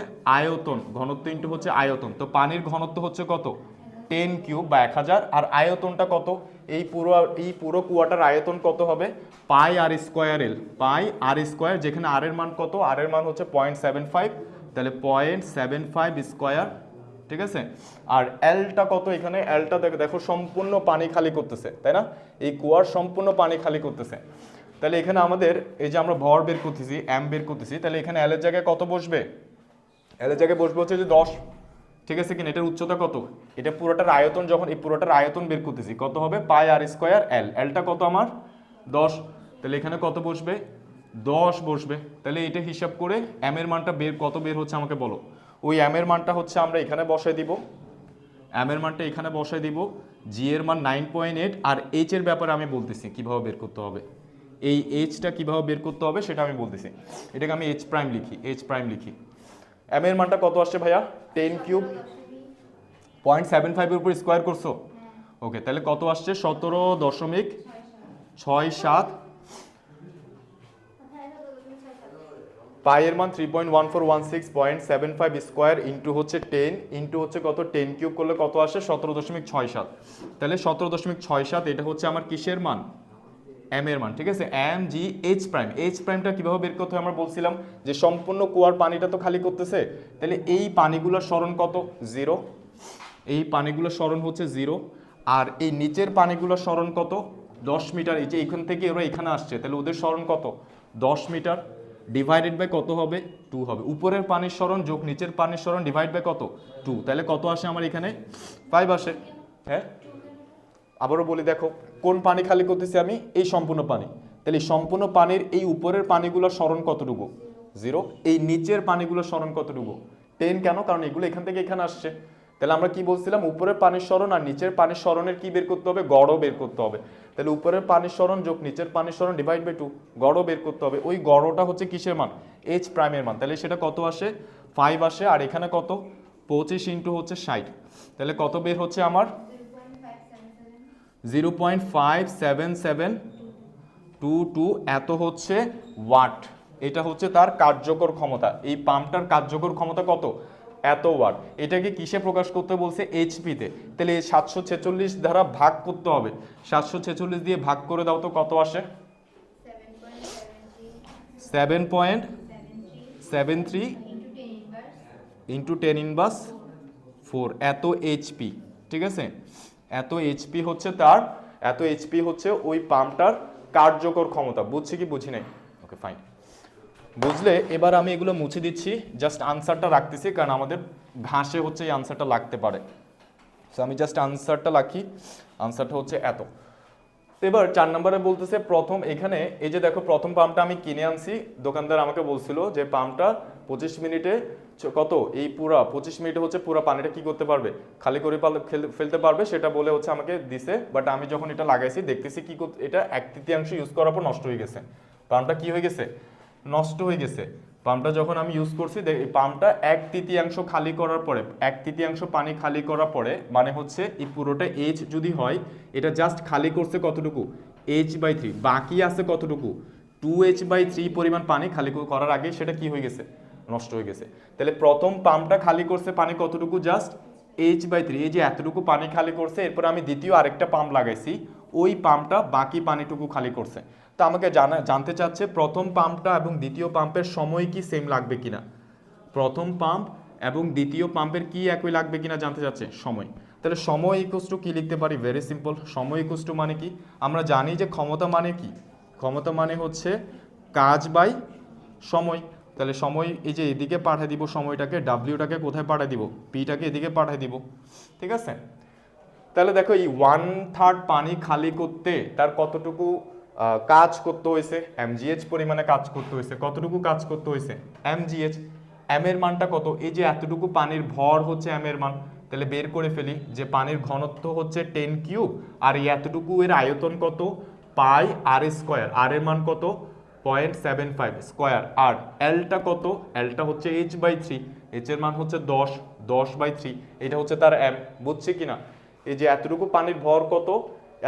আয়তন, তো পানির ঘনত্ব হচ্ছে কত, 10 কিউব বা 1000, আর আয়তনটা কত, এই পুরো কুয়াটার আয়তন কত হবে, পাই আর স্কোয়ার এল, যেখানে আর এর মান কত, আর এর মান হচ্ছে 0.75, তাহলে 0.75 স্কোয়ার, ঠিক আছে। আর এলটা কত, এখানে এলটা দেখো সম্পূর্ণ পানি খালি করতেছে, তাই না, এই কুয়ার সম্পূর্ণ পানি খালি করতেছে। তাহলে এখানে আমাদের এই যে আমরা ভর বের করতেছি, এম বের করতেছি, তাহলে এখানে এল এর জায়গায় কত বসবে, এল এর জায়গায় বসবে হচ্ছে যে 10, ঠিক আছে কিনা। এটার উচ্চতা কত, এটা পুরোটার আয়তন, যখন এই পুরোটার আয়তন বের করতেছি কত হবে, পাই আর স্কোয়ার এল, এলটা কত আমার 10, তাহলে এখানে কত বসবে, 10 বসবে। তাহলে এটা হিসাব করে এম এর মানটা কত বের হচ্ছে আমাকে বলো। ওই এম এর মানটা হচ্ছে আমরা এখানে বসাই দিব, জি এর মান 9.8, আর এইচ এর ব্যাপারে আমি বলতেছি কিভাবে বের করতে হবে, এই এইচটা কিভাবে বের করতে হবে সেটা আমি বলতেছি। এটাকে আমি এইচ প্রাইম লিখি। এম এর মানটা কত আসছে ভাইয়া, 10 কিউব, 0.75 এর উপর স্কোয়ার করছো, ওকে, তাহলে কত আসছে, 17.67, পাই এর মান 3.1416.75 স্কোয়ার ইন্টু হচ্ছে 10 ইন্টু হচ্ছে কত, 10 কিউব করলে কত আসে, 17.67, তাহলে 17.67, এটা হচ্ছে আমার কিসের মান, এম এর মান, ঠিক আছে। এম জি এইচ প্রাইমটা কিভাবে বের করতে হয় আমরা বলছিলাম যে সম্পূর্ণ কুয়ার পানিটা তো খালি করতেছে, তাহলে এই পানিগুলোর সরণ কত, 0, এই পানিগুলোর সরণ হচ্ছে 0, আর এই নিচের পানিগুলোর সরণ কত, 10 মিটার, এই যে এখান থেকে ওরা এখানে আসছে, তাহলে ওদের সরণ কত, 10 মিটার, ডিভাইডেড বাই কত হবে, 2 হবে। উপরের পানির সরণ যোগ নিচের পানির সরণ ডিভাইড বাই কত, 2, তাহলে কত আসে আমার এখানে 5 আসে। হ্যাঁ, আবারও বলি, দেখো কোন পানি খালি করতেছি আমি, এই সম্পূর্ণ পানি, তাহলে এই সম্পূর্ণ পানির এই উপরের পানিগুলোর সরণ কতটুকু, 0, এই নিচের পানিগুলোর সরণ কতটুকু, 10, কেন, কারণ এগুলো এখান থেকে এখানে আসছে। তাহলে আমরা কি বলছিলাম, উপরের পানির সরণ আর নিচের পানির সরণের কি বের করতে হবে, গড় বের করতে হবে। তাহলে উপরের পানির সরণ যোগ নিচের পানির সরণ ডিভাইড বাই 2, গড় বের করতে হবে। ওই গড়টা হচ্ছে কিসের মান, এইচ প্রাইমের মান, তাহলে সেটা কত আসে, 5 আসে, আর এখানে কত, 25 ইন্টু হচ্ছে 60, তাহলে কত বের হচ্ছে আমার, 0.57722, এত হচ্ছে ওয়াট। এটা হচ্ছে তার কার্যকর ক্ষমতা, এই পাম্পটার কার্যকর ক্ষমতা কত, এত ওয়াট। এটাকে কিসে প্রকাশ করতে বলছে, এইচপিতে। তাহলে 746 দ্বারা ভাগ করতে হবে, 746 দিয়ে ভাগ করে দাও তো কত আসে, 7.73 ইন্টু 10^4, এত এইচপি, ঠিক আছে, এত এইচপি হচ্ছে ওই পাম্পটার কার্যকর ক্ষমতা। বুঝছি কি বুঝি নাই, ওকে ফাইন, বুঝলে। এবার আমি এগুলো মুছে দিচ্ছি, জাস্ট আনসারটা রাখতেছি, কারণ আমাদের ঘাসে হচ্ছে এই আনসারটা লাগতে পারে। সো আমি জাস্ট আনসারটা রাখি, আনসারটা হচ্ছে এত। তো এবার 4 নম্বরে বলতেছে প্রথম, এখানে এই যে দেখো প্রথম পাম্পটা আমি কিনে আনছি, দোকানদার আমাকে বলছিল যে পাম্পটা 25 মিনিটে কত, এই পুরা 25 মিনিটে হচ্ছে পুরো পানিটা কি করতে পারবে, খালি করে ফেলতে পারবে, সেটা বলে হচ্ছে আমাকে দিছে। বাট আমি যখন এটা লাগাইছি দেখতেছি কি এটা 1/3 ইউজ করার পর নষ্ট হয়ে গেছে, পাম্পটা কি হয়ে গেছে, নষ্ট হয়ে গেছে। পাম্পটা যখন আমি ইউজ করছি, এই পাম্পটা 1/3 খালি করার পরে, 1/3 পানি খালি করার পরে, মানে হচ্ছে এই পুরোটা এইচ যদি হয়, এটা জাস্ট খালি করছে কতটুকু, h/3, বাকি আছে কতটুকু, 2h/3 পরিমাণ পানি খালি করার আগে সেটা কি হয়ে গেছে, নষ্ট হয়ে গেছে। তাহলে প্রথম পাম্পটা খালি করছে পানি কতটুকু, জাস্ট h/3, এই যে এতটুকু পানি খালি করছে। এরপর আমি দ্বিতীয় আরেকটা পাম্প লাগাইছি, ওই পাম্পটা বাকি পানিটুকু খালি করছে। তো আমাকে জানতে চাচ্ছে প্রথম পাম্পটা এবং দ্বিতীয় পাম্পের সময় কি সেম লাগবে কিনা। প্রথম পাম্প এবং দ্বিতীয় পাম্পের কি একই লাগবে কিনা জানতে চাচ্ছে সময়। তাহলে সময় ইকুয়াস টু কি লিখতে পারি, ভেরি সিম্পল, সময় ইকুয়াস টু মানে কি, আমরা জানি যে ক্ষমতা মানে কি, ক্ষমতা মানে হচ্ছে কাজ বাই সময়। তাহলে সময় এই যে এদিকে পাঠিয়ে দিব সময়টাকে, ডাব্লিউটাকে কোথায় পাঠিয়ে দিব, পিটাকে এদিকে পাঠিয়ে দিব, ঠিক আছে। তাহলে দেখো এই 1/3 পানি খালি করতে তার কতটুকু কাজ করতে হয়েছে, এমজিএইচ পরিমাণে কাজ করতে হয়েছে, কতটুকু কাজ করতে হয়েছে এমজিএইচ। এম এর মানটা কত, এই যে এতটুকু পানির ভর হচ্ছে এম এর মান, তাহলে বের করে ফেলি যে পানির ঘনত্ব হচ্ছে 10 কিউব, আর এই এতটুকু এর আয়তন কত, পাই আর স্কোয়ার, আর এর মান কত 0.75 স্কোয়ার, আর এলটা কত, এলটা হচ্ছে h/3, এইচ এর মান হচ্ছে 10/3, এটা হচ্ছে তার এম, বুঝছি কিনা। এই যে এতটুকু পানির ভর কত,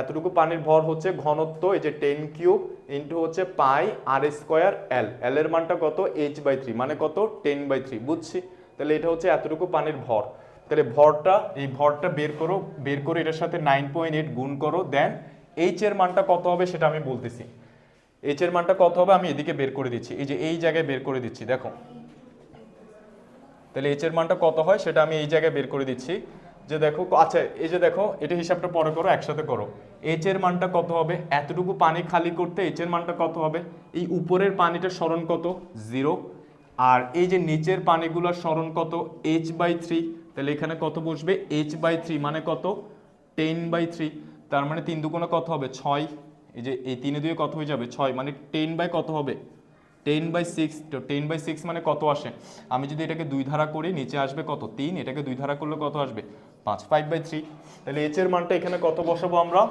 এতটুকু পানির ভর হচ্ছে ঘনত্ব, এই যে 10 কিউব ইন্টু হচ্ছে পাই আর স্কোয়ার এল, এল এর মানটা কত h/3 মানে কত 10/3, বুঝছি। তাহলে এটা হচ্ছে এতটুকু পানির ভর। তাহলে ভরটা, এই ভরটা বের করো, বের করে এটার সাথে 9.8 গুণ করো, দেন এইচ এর মানটা কত হবে সেটা আমি বলতেছি। এইচ এর মানটা কত হবে আমি এদিকে বের করে দিচ্ছি, এই যে এই জায়গায় বের করে দিচ্ছি, দেখো। তাহলে এইচ এর মানটা কত হয় সেটা আমি এই জায়গায় বের করে দিচ্ছি, যে দেখো, আচ্ছা এই যে দেখো, এটা হিসাবটা পরে করো, একসাথে করো। এইচ এর মানটা কত হবে, এতটুকু পানি খালি করতে এইচ এর মানটা কত হবে, এই উপরের পানিটার সরণ কত 0, আর এই যে নিচের পানিগুলোর সরণ কত h/3, তাহলে এখানে কত বসবে h/3 মানে কত 10/3, তার মানে 3 দুগুণে কত হবে 6, এই যে এই 3 এ 2 কত হয়ে যাবে 6, মানে 10 কত হবে 10/6, তো 10/6 মানে কত আসে, আমি যদি এটাকে 2 ধারা করি নিচে আসবে কত 3, এটাকে 2 ধারা করলে কত আসবে 5, 5/3। তাহলে এইচ এর মানটা এখানে কত বসাবো আমরা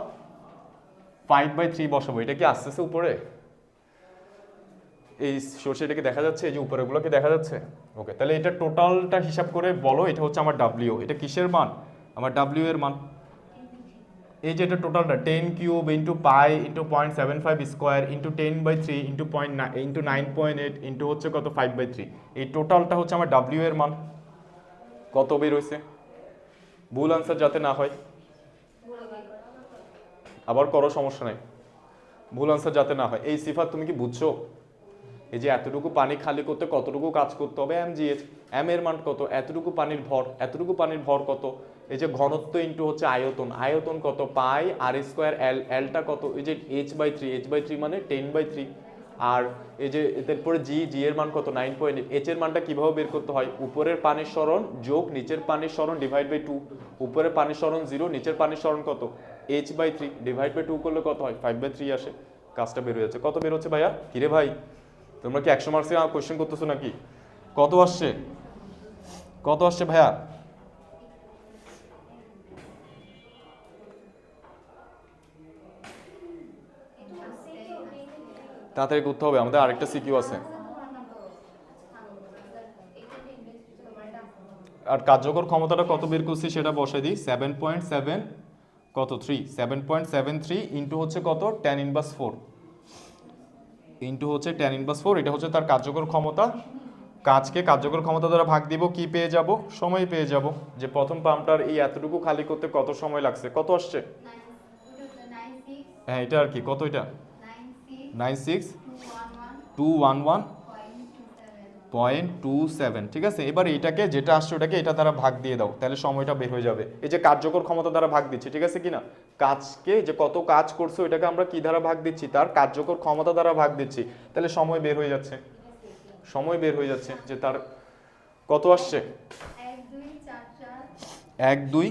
5/3 বসাবো। এটা কি আসতেছে উপরে, এই সরষেটাকে দেখা যাচ্ছে, এই যে উপরেগুলোকে দেখা যাচ্ছে, ওকে। তাহলে এটা টোটালটা হিসাব করে বলো, এটা হচ্ছে আমার ডাব্লিউ, এটা কিসের মান, আমার ডাব্লিউ এর মান। এই যে এটা টোটালটা 10 cube into pi into 0.75 square into 10/3 into 9.8 into হচ্ছে কত 5/3, এই টোটালটা হচ্ছে আমার ডাব্লিউ এর মান। কত বের হয়েছে, ভুল আনসার যাতে না হয়, আবার করো সমস্যা নাই, ভুল আনসার যাতে না হয়। এই সিফাত তুমি কি বুঝছো, এই যে এতটুকু পানি খালি করতে কতটুকু কাজ করতে হবে এমজিএইচ, এম এর মান কত, এতটুকু পানির ভর, এতটুকু পানির ভর কত, এই যে ঘনত্ব ইন্টু হচ্ছে আয়তন, আয়তন কত পাই আর স্কোয়ার এল, এলটা কত, এই যে h/3, h/3 মানে 10/3, আর এই যে এরপরে জি, জি এর মান কত 9.8, এইচ এর মানটা কিভাবে বের করতে হয়, উপরের পানির সরণ যোগ নিচের পানির সরণ ডিভাইড বাই 2, উপরের পানির সরণ 0, নিচের পানির সরণ কত h/3 ডিভাইড বাই 2 করলে কত হয় 5/3 আসে, কাজটা বের হয়ে যাচ্ছে। কত বের হচ্ছে ভাইয়া, কিরে ভাই তোমরা কি 100 মার্কসে কোশ্চেন করতেছো নাকি, কত আসছে, কত আসছে ভাইয়া, তাড়াতাড়ি করতে হবে, আমাদের আরেকটা সিকিউ আছে। আর কার্যকর ক্ষমতাটা কত বের করছি সেটা বসাই দিই, 7.7 কত 3, 7.73 ইন্টু হচ্ছে কত tan−4 ইন্টু হচ্ছে tan−4, এটা হচ্ছে তার কার্যকর ক্ষমতা। কাজকে কার্যকর ক্ষমতা দ্বারা ভাগ দিব, কি পেয়ে যাব, সময় পেয়ে যাব, যে প্রথম পাম্পটার এই এতটুকু খালি করতে কত সময় লাগছে, কত আসছে, হ্যাঁ এটা আর কি কত, এটা 96,211.27, ঠিক আছে। এবার এটাকে যেটা আসছে ওটাকে এটা দ্বারা ভাগ দিয়ে দাও, তাহলে সময়টা বের হয়ে যাবে। এই যে কার্যকর ক্ষমতা দ্বারা ভাগ দিচ্ছি, ঠিক আছে কিনা, কাজকে যে কত কাজ করছে ওইটাকে আমরা কি দ্বারা ভাগ দিচ্ছি, তার কার্যকর ক্ষমতা দ্বারা ভাগ দিচ্ছি, তাহলে সময় বের হয়ে যাচ্ছে, সময় বের হয়ে যাচ্ছে যে তার কত আসছে 1 2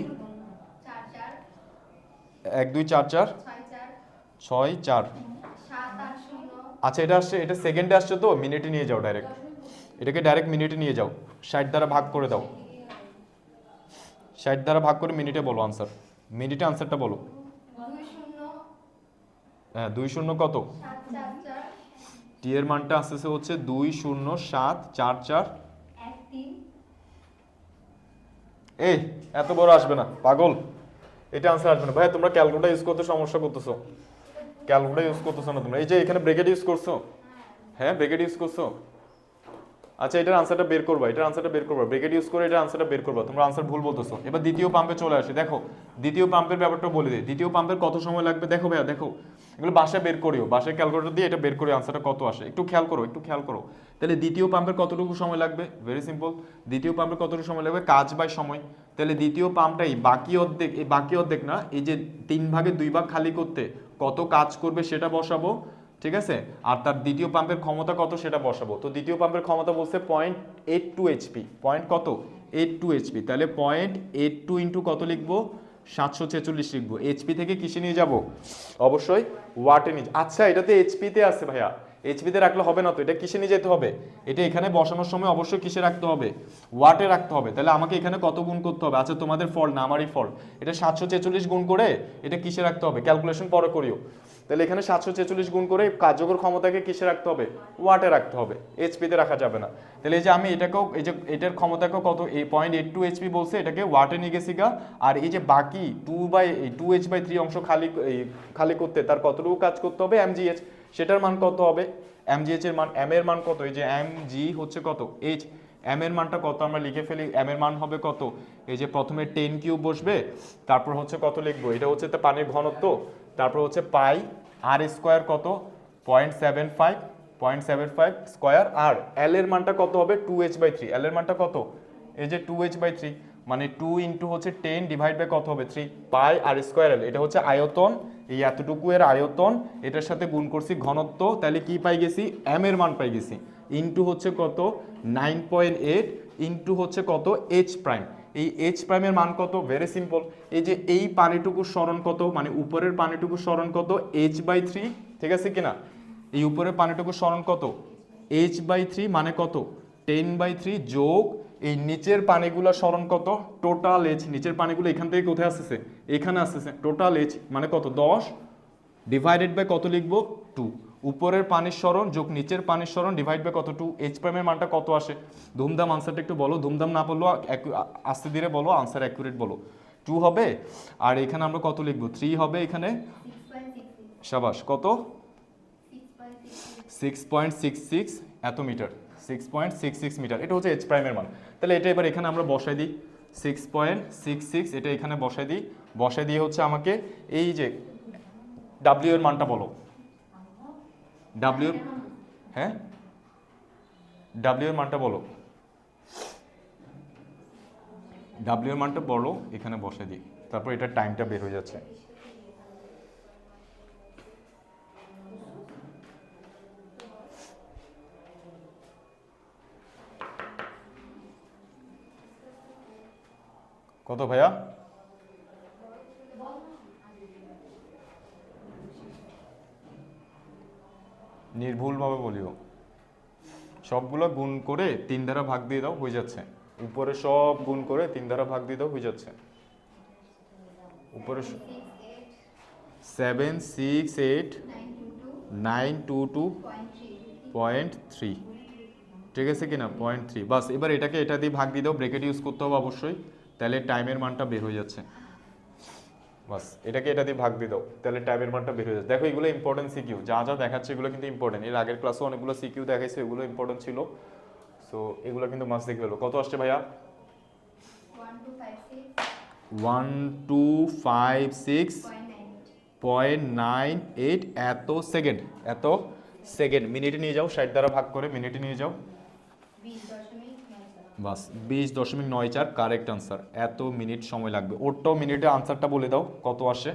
1 2 4 4 6 4, আচ্ছা এটা আসছে, এটা সেকেন্ডে আসছে তো মিনিটে নিয়ে যাও ডাইরেক্ট, এটাকে ডাইরেক্ট মিনিটে নিয়ে যাও, 60 দ্বারা ভাগ করে দাও, 60 দ্বারা ভাগ করে মিনিটে বলো আনসার, মিনিটে আনসারটা বলো। হ্যাঁ 20 কত, টি এর মানটা আসতেছে হচ্ছে 20744, এই এত বড় আসবে না পাগল, এটা আনসার আসবে না ভাই, তোমরা ক্যালকুলেটর ইউজ করতে সমস্যা করতেছো, ক্যালকুলেটর ইউজ করতেছো না তোমরা, এই যে এখানে ব্র্যাকেট ইউজ করছো, হ্যাঁ ব্র্যাকেট ইউজ করছো, আচ্ছা এটার আনসারটা বের করবা, এটার আনসারটা বের করবা, ব্র্যাকেট ইউজ করে এটার আনসারটা বের করবা, তোমরা আনসার ভুল বলতেছো। এবার দ্বিতীয় পাম্পে চলে আসে, দেখো দ্বিতীয় পাম্পের ব্যাপারটা বলে দিই, দ্বিতীয় পাম্পের কত সময় লাগবে, দেখো ভাইয়া দেখো এগুলো বাসায় বের করিও, বাসায় ক্যালকুলেটর দিয়ে এটা বের করে আনসারটা কত আসে একটু খেয়াল করো, একটু খেয়াল করো। তাহলে দ্বিতীয় পাম্পের কতটুকু সময় লাগবে? ভেরি সিম্পল, দ্বিতীয় পাম্পের কতটুকু সময় লাগবে? কাজ বাই সময়। তাহলে দ্বিতীয় পাম্পটাই বাকি অর্ধেক, এই বাকি অর্ধেক না, এই যে 3 ভাগে 2 ভাগ খালি করতে কত কাজ করবে সেটা বসাবো, ঠিক আছে? আর তার দ্বিতীয় পাম্পের ক্ষমতা কত সেটা বসাবো। তো দ্বিতীয় পাম্পের ক্ষমতা বলছে 0.82 এইচপি, পয়েন্ট কত? 82 এইচপি। তাহলে 0.82 ইন্টু কত লিখবো? 746 লিখবো। এইচপি থেকে কিসে নিয়ে যাব? অবশ্যই ওয়াটে নিয়ে। আচ্ছা এটাতে এইচপিতে আছে ভাইয়া, এইচপিতে রাখলে হবে না তো, এটা কিসে নিয়ে যেতে হবে? এটা এখানে বসানোর সময় অবশ্যই কিসে রাখতে হবে? ওয়াটে রাখতে হবে। তাহলে আমাকে এখানে কত গুণ করতে হবে? আচ্ছা তোমাদের ফল্ট না, আমারই ফল্ট। এটা 746 গুণ করে এটা কিসে রাখতে হবে? ক্যালকুলেশন পরে করিও। তাহলে এখানে 746 গুণ করে কার্যকর ক্ষমতাকে কিসে রাখতে হবে? ওয়াটে রাখতে হবে, এইচপিতে রাখা যাবে না। তাহলে এই যে আমি এটাকেও, এই যে এটার ক্ষমতাকেও কত, এই 0.82 এইচপি বলছে, এটাকে ওয়াটে নিয়ে গেছি গা। আর এই যে বাকি 2h/3 অংশ খালি করতে তার কতটুকু কাজ করতে হবে? mgh, সেটার মান কত হবে? mgh এর মান, m এর মান কত? এই যে mg হচ্ছে কত? h, m এর মানটা কত আমরা লিখে ফেলি। m এর মান হবে কত? এই যে প্রথমে 10 কিউব বসবে, তারপর হচ্ছে কত লিখবো? এটা হচ্ছে তো পানির ঘনত্ব, তারপর হচ্ছে পাই আর স্কোয়ার কত? 0.75 স্কোয়ার। আর এল এর মানটা কত হবে? 2h/3। এল এর মানটা কত? এই যে 2h/3, মানে 2 ইন্টু হচ্ছে 10 ডিভাইড বাই কত হবে? 3 পাই আর স্কোয়ার এল। এটা হচ্ছে আয়তন, এই এতটুকু এর আয়তন, এটার সাথে গুণ করছি ঘনত্ব, তাহলে কি পাই গেছি? এম এর মান পাই গেছি। ইন্টু হচ্ছে কত? 9.8 ইন্টু হচ্ছে কত? H prime. এই এইচ প্রাইমের মান কত? ভেরি সিম্পল, এই যে এই পানিটুকুর সরণ কত, মানে উপরের পানিটুকুর সরণ কত? h/3, ঠিক আছে কিনা? এই উপরের পানিটুকুর সরণ কত? h/3 মানে কত? 10/3 যোগ এই নিচের পানিগুলো সরণ কত? টোটাল এইচ, নিচের পানিগুলো এখান থেকে কোথায় আসতেছে? এখানে আসতেছে। টোটাল এইচ মানে কত? 10 ডিভাইডেড বাই কত লিখবো? 2। উপরের পানির সরণ যোগ নিচের পানির সরণ ডিভাইড বাই কত? 2। এইচ প্রাইমের মানটা কত আসে? ধুমধাম আনসারটা একটু বলো, ধুমধাম না বললো, আস্তে ধীরে বলো, আনসার অ্যাকুরেট বলো। 2 হবে, আর এখানে আমরা কত লিখবো? 3 হবে এখানে। সাবাস, কত? 6.66 এত মিটার, 6.66 মিটার, এটা হচ্ছে এইচ প্রাইমের মান। তাহলে এটা এবার এখানে আমরা বসাই দিই, 6.66, এটা এখানে বসাই দিই। বসাই দিয়ে হচ্ছে আমাকে এই যে ডাব্লিউ এর মানটা বলো। ডাব্লিউ, হ্যাঁ ডাব্লিউ এর মানটা বলো, ডাব্লিউ এর মানটা বলো, এখানে বসাই দিই, তারপর এটা টাইমটা বের হয়ে যাচ্ছে। কত ভাইয়া? নির্ভুলভাবে বলিও, সবগুলো গুণ করে 3 দ্বারা ভাগ দিয়ে দাও, হয়ে যাচ্ছে। উপরে সব গুণ করে 3 দ্বারা ভাগ দিয়ে দাও, হয়ে যাচ্ছে। উপরে 768,922.3, ঠিক আছে কিনা? 0.3, বাস। এবার এটাকে এটা দিয়ে ভাগ দিয়ে দাও, ব্রেকেট ইউজ করতে হবে অবশ্যই, তাহলে টাইমের মানটা বের হয়ে যাচ্ছে। বাস, এটাকে এটা দিয়ে ভাগ দিয়ে দাও, তাহলে টাইমের মানটা বের হয়ে যাচ্ছে। দেখো এগুলো ইম্পর্টেন্ট সিকিউ, যা যা দেখাচ্ছে এগুলো কিন্তু ইম্পর্টেন্ট। এর আগের ক্লাসে অনেকগুলো সিকিউ দেখাইছে, এগুলো ইম্পর্টেন্ট ছিল। সো এগুলো কিন্তু মাস্ট দেখবে। কত আসছে ভাইয়া? 1256.98 এত সেকেন্ড, এত সেকেন্ড। মিনিটে নিয়ে যাও, 60 দ্বারা ভাগ করে মিনিটে নিয়ে যাও, বাস 20.94 কারেক্ট আনসার। এত মিনিট সময় লাগবে। ওরটাও মিনিটে আনসারটা বলে দাও কত আসে।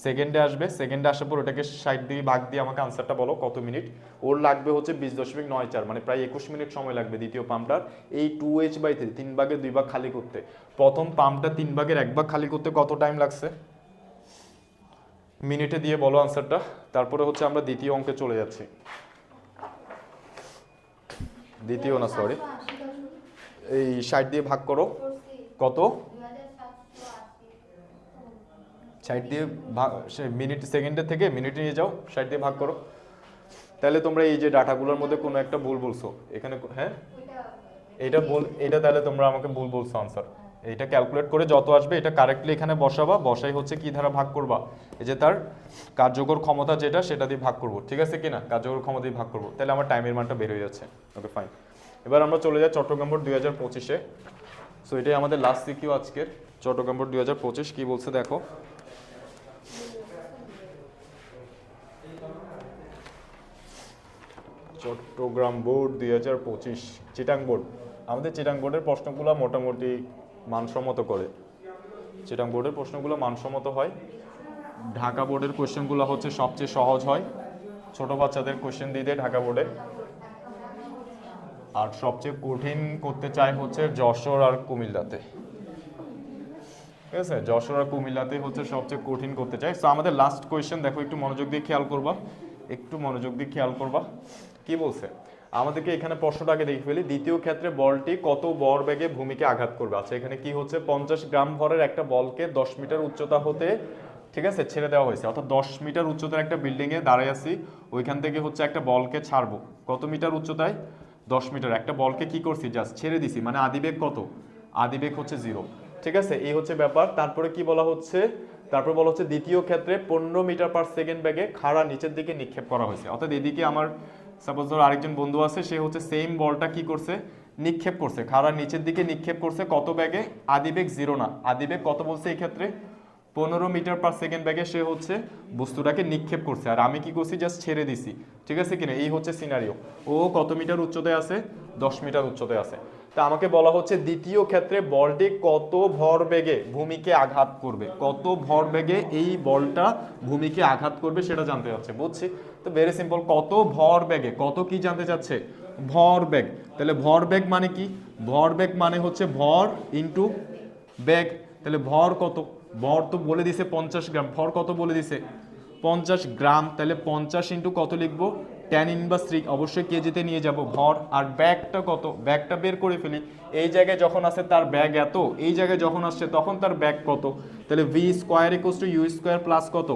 সেকেন্ডে আসবে, সেকেন্ডে আসার পর ওটাকে 60 দিয়ে ভাগ দিয়ে আমাকে আনসারটা বলো কত মিনিট। ওর লাগবে হচ্ছে 20.94, মানে প্রায় 21 মিনিট সময় লাগবে দ্বিতীয় পাম্পটার এই 2h/3 3 ভাগের 2 ভাগ খালি করতে। প্রথম পাম্পটা 3 ভাগের 1 ভাগ খালি করতে কত টাইম লাগছে মিনিটে দিয়ে বলো আনসারটা। তারপরে হচ্ছে আমরা দ্বিতীয় অঙ্কে চলে যাচ্ছি। দ্বিতীয় না, সরি, এই 60 দিয়ে ভাগ করো, কত? 60 দিয়ে ভাগ, মিনিট সেকেন্ডের থেকে মিনিটে নিয়ে যাও, 60 দিয়ে ভাগ করো। তাহলে তোমরা এই যে ডাটাগুলোর মধ্যে কোনো একটা ভুল বলছো এখানে, হ্যাঁ এটা ভুল, এটা তাহলে তোমরা আমাকে ভুল বলছো আনসার। এইটা ক্যালকুলেট করে যত আসবে এটা কারেক্টলি এখানে বসাবা, বসাই হচ্ছে কি ধারা ভাগ করবা, এই যে তার কার্যকর ক্ষমতা যেটা সেটা দিয়ে ভাগ করবো, ঠিক আছে কিনা? কার্যকর ক্ষমতা দিয়ে ভাগ করবো, তাহলে আমার টাইমের মানটা বের হয়ে যাচ্ছে। Okay fine. এবার আমরা চলে যাই চট্টগ্রাম বোর্ড 2025-এ। সো এটাই আমাদের লাস্ট সিকিউ আজকের। চট্টগ্রাম বোর্ড 2025 কি বলছে দেখো। Chattogram board 2025 Chittagong board. আমাদের চিটাং বোর্ডের প্রশ্নগুলো মোটামুটি মানসম্মত করে, চিটাং বোর্ডের প্রশ্নগুলো মানসম্মত হয়। ঢাকা বোর্ডের কোয়েশ্চেনগুলো হচ্ছে সবচেয়ে সহজ হয়, ছোট বাচ্চাদের কোয়েশ্চেন দিয়ে দেয় ঢাকা বোর্ডে। আর সবচেয়ে কঠিন করতে চায় হচ্ছে যশোর আর কুমিল্লাতে, ঠিক আছে? যশোর আর কুমিল্লাতে হচ্ছে সবচেয়ে কঠিন করতে চায়। সো আমাদের লাস্ট কোয়েশ্চেন দেখো, একটু মনোযোগ দিয়ে খেয়াল করবা, একটু মনোযোগ দিয়ে খেয়াল করবা কি বলছে আমাদেরকে। এখানে প্রশ্নটাকে দেখে ফেলি, দ্বিতীয় ক্ষেত্রে বলটি কত ভর বেগে ভূমিকে আঘাত করবে। আচ্ছা এখানে কি হচ্ছে, 50 গ্রাম ভরের একটা বলকে 10 মিটার উচ্চতা হতে, ঠিক আছে, ছেড়ে দেওয়া হয়েছে। অর্থাৎ 10 মিটার উচ্চতার একটা বিল্ডিং এ দাঁড়ায় আছি, ওইখান থেকে হচ্ছে একটা বলকে ছাড়বো কত মিটার উচ্চতায়, 10 মিটার। একটা বলকে কি করছি, জাস্ট ছেড়ে দিছি, মানে আদিবেগ কত, আদিবেগ হচ্ছে 0, ঠিক আছে? এই হচ্ছে ব্যাপার। তারপরে কি বলা হচ্ছে, তারপর বলা হচ্ছে দ্বিতীয় ক্ষেত্রে 15 মিটার পার সেকেন্ড বেগে খাড়া নিচের দিকে নিক্ষেপ করা হয়েছে। অর্থাৎ এদিকে আমার সাপোজ ধর আরেকজন বন্ধু আছে, সে হচ্ছে সেম বলটা কি করছে, নিক্ষেপ করছে, খাড়া নিচের দিকে নিক্ষেপ করছে কত বেগে, আদিবেগ 0 না, আদিবেগ কত বলছে এই ক্ষেত্রে, 15 মিটার পার সেকেন্ড বেগে সে হচ্ছে বস্তুটাকে নিক্ষেপ করছে, আর আমি কি করছি, জাস্ট ছেড়ে দিছি, ঠিক আছে কিনা? এই হচ্ছে সিনারিও। ও কত মিটার উচ্চতায় আছে, 10 মিটার উচ্চতায় আছে। তা আমাকে বলা হচ্ছে দ্বিতীয় ক্ষেত্রে বলটি কত ভর বেগে ভূমিকে আঘাত করবে, কত ভর বেগে এই বলটা ভূমিকে আঘাত করবে সেটা জানতে চাচ্ছে, বুঝছি? তো ভেরি সিম্পল, কত ভর বেগে, কত কি জানতে চাচ্ছে, ভর বেগ। তাহলে ভর বেগ মানে কি, ভর বেগ মানে হচ্ছে ভর ইন্টু বেগ। তাহলে ভর কত, ভর তো বলে দিছে 50 গ্রাম, ভর কত বলে দিছে 50 গ্রাম। তাহলে 50 ইন্টু কত লিখবো, tan−3, অবশ্যই কেজিতে নিয়ে যাব ভর। আর ব্যাগটা কত, ব্যাগটা বের করে ফেলি। এই জায়গায় যখন আছে তার ব্যাগ এত, এই জায়গায় যখন আসছে তখন তার ব্যাগ কত। তাহলে v square equals to U square plus কত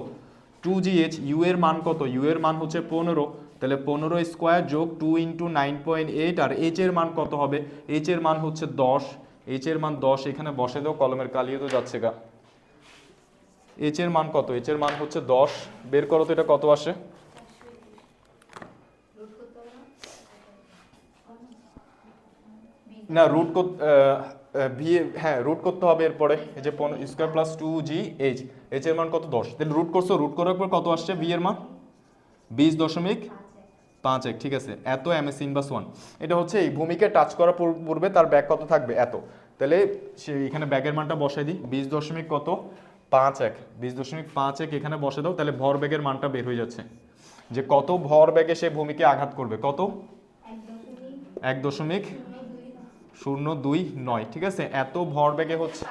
2gh। ইউ এর মান কত, ইউ এর মান হচ্ছে 15, তাহলে 15 স্কয়ার যোগ 2 ইন্টু 9.8। আর এইচ এর মান কত হবে, এইচ এর মান হচ্ছে 10, এইচ এর মান 10, এখানে বসে দাও, কলমের কালিও তো যাচ্ছে গা। এইচ এর মান কত, এইচ এর মান হচ্ছে 10, বের করো তো এটা কত আসে। না রুট ভি, হ্যাঁ রুট করতে হবে এরপরে, এই যে স্কয়ার প্লাস 2gh, এইচ এর মান কত 10, তাহলে রুট করছো, রুট করার পর কত আসছে, ভি এর মান 20.51, ঠিক আছে? এত এমএস ইনভার্স 1, এটা হচ্ছে এই ভূমিকে টাচ করার পূর্বে তার ব্যাগ কত থাকবে এত। তাহলে সে এখানে ব্যাগের মানটা বসাই দিই, 20.51, 20.51 এখানে বসে দাও, তাহলে ভর বেগের মানটা বের হয়ে যাচ্ছে, যে কত ভর বেগে সে ভূমিকে আঘাত করবে, কত 1.029, ঠিক আছে? এত ভর বেগে হচ্ছে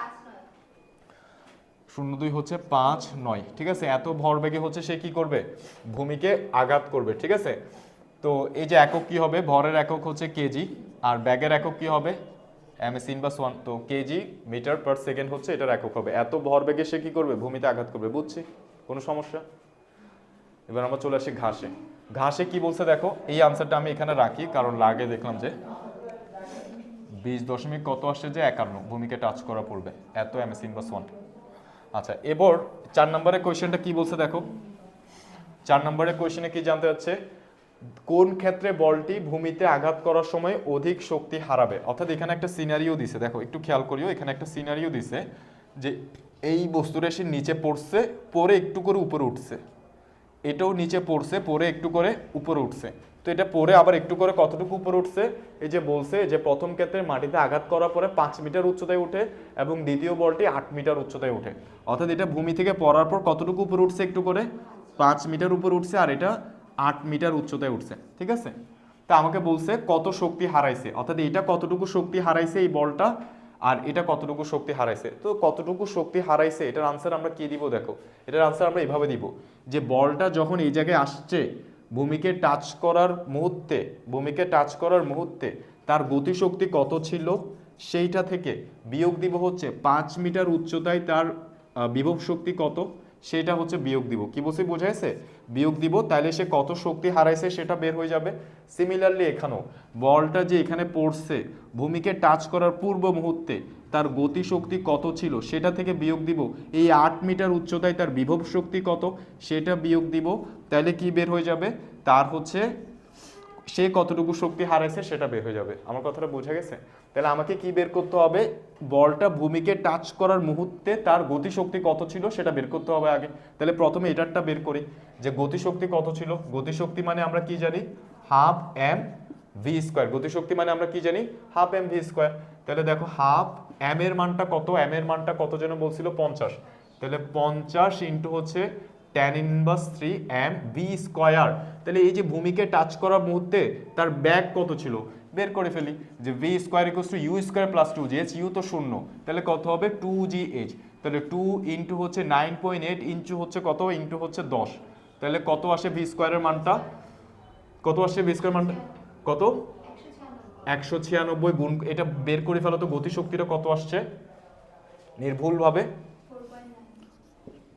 0.2 হচ্ছে 5.9, ঠিক আছে? এত ভর বেগে হচ্ছে সে কি করবে, ভূমিকে আঘাত করবে, ঠিক আছে? তো এই যে একক কি হবে, ভরের একক হচ্ছে কেজি, আর ব্যাগের একক কি হবে এমএস ইনভার্স 1, তো কেজি মিটার পার সেকেন্ড হচ্ছে এটার একক হবে। এত ভর বেগে সে কি করবে, ভূমিতে আঘাত করবে, বুঝছি? কোনো সমস্যা? এবার আমরা চলে আসি ঘাসে। ঘাসে কি বলছে দেখো, এই আনসারটা আমি এখানে রাখি, কারণ লাগে দেখলাম যে 20 কত আসছে, যে 51 ভূমিকে টাচ করা পড়বে, এত এমএস ইনভার্স 1। আচ্ছা এবার 4 নম্বরের কোয়েশ্চেনটা কি বলছে দেখো, 4 নম্বরের কোয়েশ্চেনে কি জানতে যাচ্ছে, কোন ক্ষেত্রে বলটি ভূমিতে আঘাত করার সময় অধিক শক্তি হারাবে। অর্থাৎ এখানে একটা সিনারিও দিছে, দেখো একটু খেয়াল করিও, এখানে একটা সিনারিও দিছে যে এই বস্তুটা এসে নিচে পড়ছে, পরে একটু করে উপরে উঠছে, এটাও নিচে পড়ছে, পরে একটু করে উপরে উঠছে। তো এটা পরে আবার একটু করে কতটুকু উপরে উঠছে, এই যে বলছে যে প্রথম ক্ষেত্রে মাটিতে আঘাত করার পরে 5 মিটার উচ্চতায় উঠে এবং দ্বিতীয় বলটি 8 মিটার উচ্চতায় উঠে। অর্থাৎ এটা ভূমি থেকে পড়ার পর কতটুকু উপরে উঠছে, একটু করে 5 মিটার উপরে উঠছে, আর এটা 8 মিটার উচ্চতায় উঠছে, ঠিক আছে? তা আমাকে বলছে কত শক্তি হারাইছে, অর্থাৎ এটা কতটুকু শক্তি হারাইছে এই বলটা, আর এটা কতটুকু শক্তি হারাইছে। তো কতটুকু শক্তি হারাইছে এটার আনসার আমরা কি দিব দেখো, এটার আনসার আমরা এইভাবে দিব যে বলটা যখন এই জায়গায় আসছে, ভূমিকে টাচ করার মুহূর্তে, ভূমিকে টাচ করার মুহূর্তে তার গতিশক্তি কত ছিল সেইটা থেকে বিয়োগ দিব হচ্ছে 5 মিটার উচ্চতায় তার বিভব শক্তি কত, সেটা হচ্ছে বিয়োগ দিব। কি বলছি, বোঝাইছে? বিয়োগ দিব, তাহলে সে কত শক্তি হারাইছে সেটা বের হয়ে যাবে। সিমিলারলি এখানেও বলটা যে এখানে পড়ছে, ভূমিকে টাচ করার পূর্ব মুহূর্তে তার গতিশক্তি কত ছিল সেটা থেকে বিয়োগ দিব এই 8 মিটার উচ্চতায় তার বিভব শক্তি কত সেটা বিয়োগ দিব, তাহলে কি বের হয়ে যাবে, তার হচ্ছে সে কতটুকু শক্তি হারাইছে সেটা বের হয়ে যাবে। আমার কথাটা বোঝা গেছে? তাহলে আমাকে কি বের করতে হবে, বলটা ভূমিকে টাচ করার মুহূর্তে তার গতিশক্তি কত ছিল সেটা বের করতে হবে আগে। তাহলে প্রথমে এটারটা বের করি যে গতিশক্তি কত ছিল। গতিশক্তি মানে আমরা কি জানি, হাফ এম ভি স্কোয়ার। গতিশক্তি মানে আমরা কি জানি, হাফ এম ভি স্কোয়ার। তাহলে দেখো হাফ এম এর মানটা কত, এম এর মানটা কত যেন বলছিল 50, তাহলে 50 ইন্টু হচ্ছে tan inverse 3 M V square. তাহলে এই যে ভূমিকে টাচ করার মুহূর্তে তার ব্যাগ কত ছিল বের করে ফেলি, যে V square equals to U square plus 2gh, U তো শূন্য, তাহলে কত হবে 2gh। তাহলে 2 ইন্টু হচ্ছে 9.8 ইন্টু হচ্ছে কত, ইন্টু হচ্ছে 10, তাহলে কত আসে ভি স্কোয়ারের মানটা, কত আসে ভি স্কোয়ার মানটা কত, 196 গুণ, এটা বের করে ফেলো তো গতিশক্তিটা কত আসছে নির্ভুলভাবে,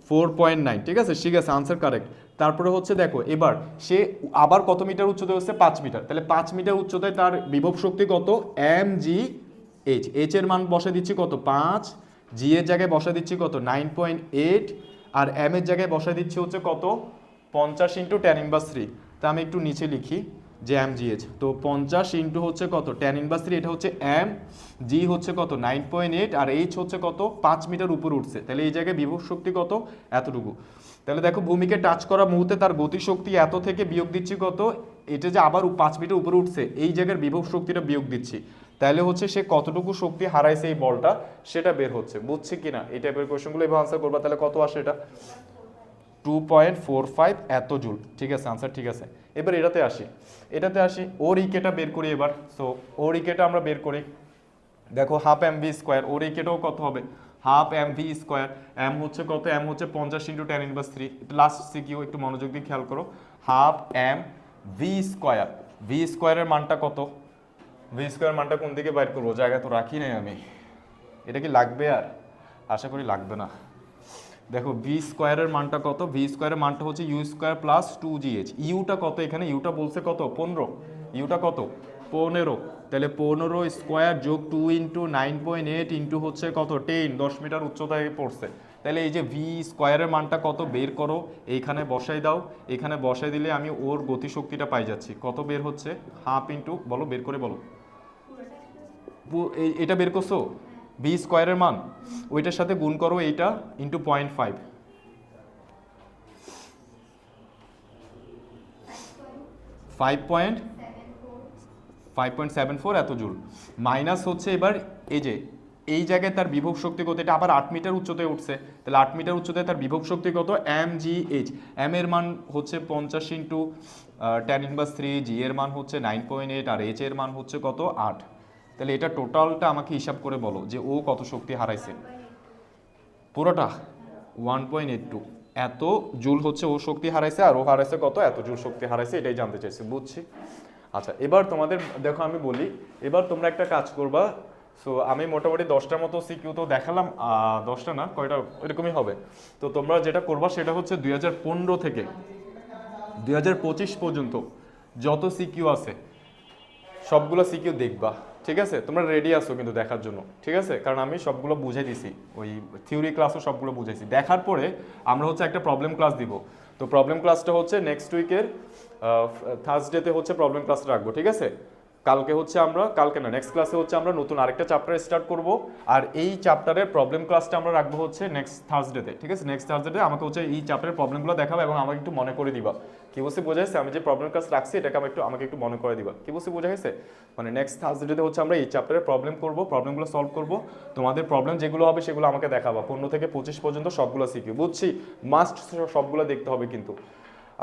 4.9। ঠিক আছে, ঠিক আছে, আনসার কারেক্ট। তারপরে হচ্ছে দেখো এবার সে আবার কত মিটার উচ্চতায় হচ্ছে 5 মিটার, তাহলে 5 মিটার উচ্চতায় তার বিভব শক্তি কত, এম জি এইচ, এইচ এর মান বসে দিচ্ছি কত 5, জি এর জায়গায় বসে দিচ্ছি কত 9.8, আর এম এর জায়গায় বসে দিচ্ছি হচ্ছে কত 50 ইন্টু tan ইনভার্স 3। তা আমি একটু নিচে লিখি যে এম জি এইচ, তো 50 ইন্টু হচ্ছে কত tan ইনভার্স 3, এটা হচ্ছে এম, জি হচ্ছে কত 9.8, আর এইচ হচ্ছে কত 5 মিটার উপরে উঠছে, তাহলে এই জায়গায় বিভব শক্তি কত এতটুকু। তাহলে দেখো ভূমিকে টাচ করার মুহূর্তে তার গতিশক্তি এত থেকে বিয়োগ দিচ্ছি কত, এটা যে আবার 5 মিটার উপরে উঠছে এই জায়গার বিভব শক্তিটা বিয়োগ দিচ্ছি, তাহলে হচ্ছে সে কতটুকু শক্তি হারাইছে এই বলটা সেটা বের হচ্ছে। বুঝছি কিনা এই টাইপের কোয়েশ্চেনগুলো এভাবে আনসার করবা, তাহলে কত আসে এটা 2.45 এত জুল। ঠিক আছে, আনসার ঠিক আছে। এবার এটাতে আসি ওর ইকেটা বের করি এবার। সো ওর ইকেটা আমরা বের করি, দেখো হাফ এম ভি স্কোয়ার, ওর ইকেটাও কত হবে half M V square, M হচ্ছে কত, এম হচ্ছে 50 into tan inverse 3, last CQ একটু মনোযোগ দিয়ে খেয়াল করো, half M V square, V স্কোয়ারের মানটা কত, ভি স্কোয়ার মানটা কোন দিকে বাইর করবো, জায়গা তো রাখি নাই আমি, এটা কি লাগবে আর, আশা করি লাগবে না। দেখো ভি স্কোয়ারের মানটা কত, ভি স্কোয়ারের মানটা হচ্ছে ইউ স্কোয়ার প্লাস 2gh, ইউটা কত, এখানে ইউটা বলছে কত 15, ইউটা কত 15, তাহলে 15 স্কোয়ার যোগ 2 ইন্টু 9.8 ইন্টু হচ্ছে কত 10 মিটার উচ্চতায় পড়ছে, তাহলে এই যে ভি স্কোয়ারের মানটা কত বের করো, এইখানে বসাই দাও, এখানে বসাই দিলে আমি ওর গতিশক্তিটা পাই যাচ্ছি, কত বের হচ্ছে হাফ ইন্টু, বলো বের করে বলো, এটা বের করছো ভি স্কোয়ারের মান, ওইটার সাথে গুণ করো এইটা ইন্টু 0.5, 5.74 এত জুল, মাইনাস হচ্ছে এবার এই যে এই জায়গায় তার বিভব শক্তি কত, এটা আবার 8 মিটার উচ্চতায় উঠছে, তাহলে 8 মিটার উচ্চতায় তার বিভব শক্তি কত, এম জি এইচ, এম এর মান হচ্ছে 50 ইন্টু tan ইনভার্স 3, জি এর মান হচ্ছে 9.8, আর এইচ এর মান হচ্ছে কত 8, তাহলে এটা টোটালটা আমাকে হিসাব করে বলো যে ও কত শক্তি হারাইছে, পুরোটা 1.82 এত জুল হচ্ছে ও শক্তি হারাইছে, আর ও হারাইছে কত এত জুল শক্তি হারাইছে, এটাই জানতে চাইছি, বুঝছি। আচ্ছা এবার তোমাদের দেখো আমি বলি, এবার তোমরা একটা কাজ করবা, সো আমি মোটামুটি 10টার মতো সিকিউ তো দেখালাম, 10টা না কয়টা এরকমই হবে, তো তোমরা যেটা করবা সেটা হচ্ছে 2015 থেকে 2025 পর্যন্ত যত সিকিউ আছে সবগুলো সিকিউ দেখবা, ঠিক আছে, তোমরা রেডি আছো কিন্তু দেখার জন্য, ঠিক আছে, কারণ আমি সবগুলো বুঝাই দিছি, ওই থিওরি ক্লাসও সবগুলো বুঝাইছি, দেখার পরে আমরা হচ্ছে একটা প্রবলেম ক্লাস দিব, তো প্রবলেম ক্লাসটা হচ্ছে নেক্সট উইকের থার্সডেতে হচ্ছে প্রবলেম ক্লাসটা রাখবো, ঠিক আছে, কালকে হচ্ছে আমরা, কালকে না নেক্সট ক্লাসে হচ্ছে আমরা নতুন আরেকটা চ্যাপ্টার স্টার্ট করব, আর এই চ্যাপ্টারের প্রবলেম ক্লাসটা আমরা রাখবো হচ্ছে নেক্সট থার্সডেতে, ঠিক আছে, নেক্সট থার্সডেতে আমাকে হচ্ছে এই চ্যাপ্টারের প্রবলেমগুলো দেখাবে এবং আমাকে একটু মনে করে দিবা, কি বলছি বোঝা গেছে, আমি যে প্রবলেম ক্লাস রাখছি এটাকে আমাকে একটু মনে করে দিবা, কি বলছি বোঝা গেছে, মানে নেক্সট থার্সডেতে হচ্ছে আমরা এই চ্যাপ্টারের প্রবলেম করব, প্রবলেমগুলো সলভ করব, তোমাদের প্রবলেম যেগুলো হবে সেগুলো আমাকে দেখাবা, 15 থেকে 25 পর্যন্ত সবগুলো শিখি, বুঝছি, মাস্ট সবগুলো দেখতে হবে কিন্তু।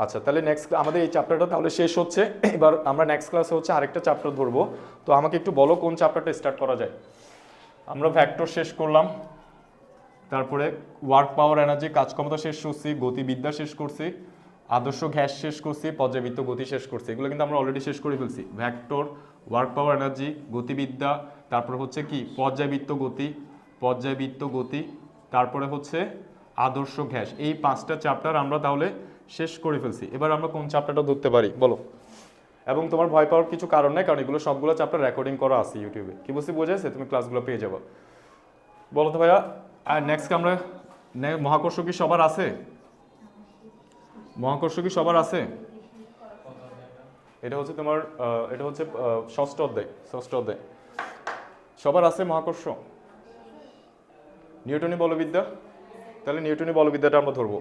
আচ্ছা তাহলে নেক্সট আমাদের এই চ্যাপ্টারটা তাহলে শেষ হচ্ছে, এবার আমরা নেক্সট ক্লাসে হচ্ছে আরেকটা চ্যাপ্টার ধরবো, তো আমাকে একটু বলো কোন চ্যাপ্টারটা স্টার্ট করা যায়। আমরা ভেক্টর শেষ করলাম, তারপরে ওয়ার্ক পাওয়ার এনার্জি কাজক্ষমতা শেষ করছি, গতিবিদ্যা শেষ করছি, আদর্শ গ্যাস শেষ করছি, পর্যাবৃত্ত গতি শেষ করছি, এগুলো কিন্তু আমরা অলরেডি শেষ করে ফেলছি, ভেক্টর, ওয়ার্ক পাওয়ার এনার্জি, গতিবিদ্যা, তারপর হচ্ছে কি পর্যাবৃত্ত গতি, তারপরে হচ্ছে আদর্শ গ্যাস, এই 5টা চ্যাপ্টার আমরা তাহলে শেষ করে ফেলছি। এবার আমরা কোন চ্যাপ্টারটা ধরতে পারি বলো, এবং তোমার ভয় পাওয়ার কিছু কারণ নেই, কারণ এগুলো সবগুলো চ্যাপ্টার রেকর্ডিং করা আছে ইউটিউবে, কি বলছি বোঝা যাচ্ছে, তুমি ক্লাসগুলো পেয়ে যাবো, বলো তো ভাইয়া। আর নেক্সট আমরা মহাকর্ষ কি সবার আছে, মহাকর্ষ কি সবার আছে, এটা হচ্ছে তোমার এটা হচ্ছে ষষ্ঠ অধ্যায় সবার আছে মহাকর্ষ, নিউটনি বলবিদ্যা, তাহলে নিউটনি বলবিদ্যাটা আমরা ধরবো।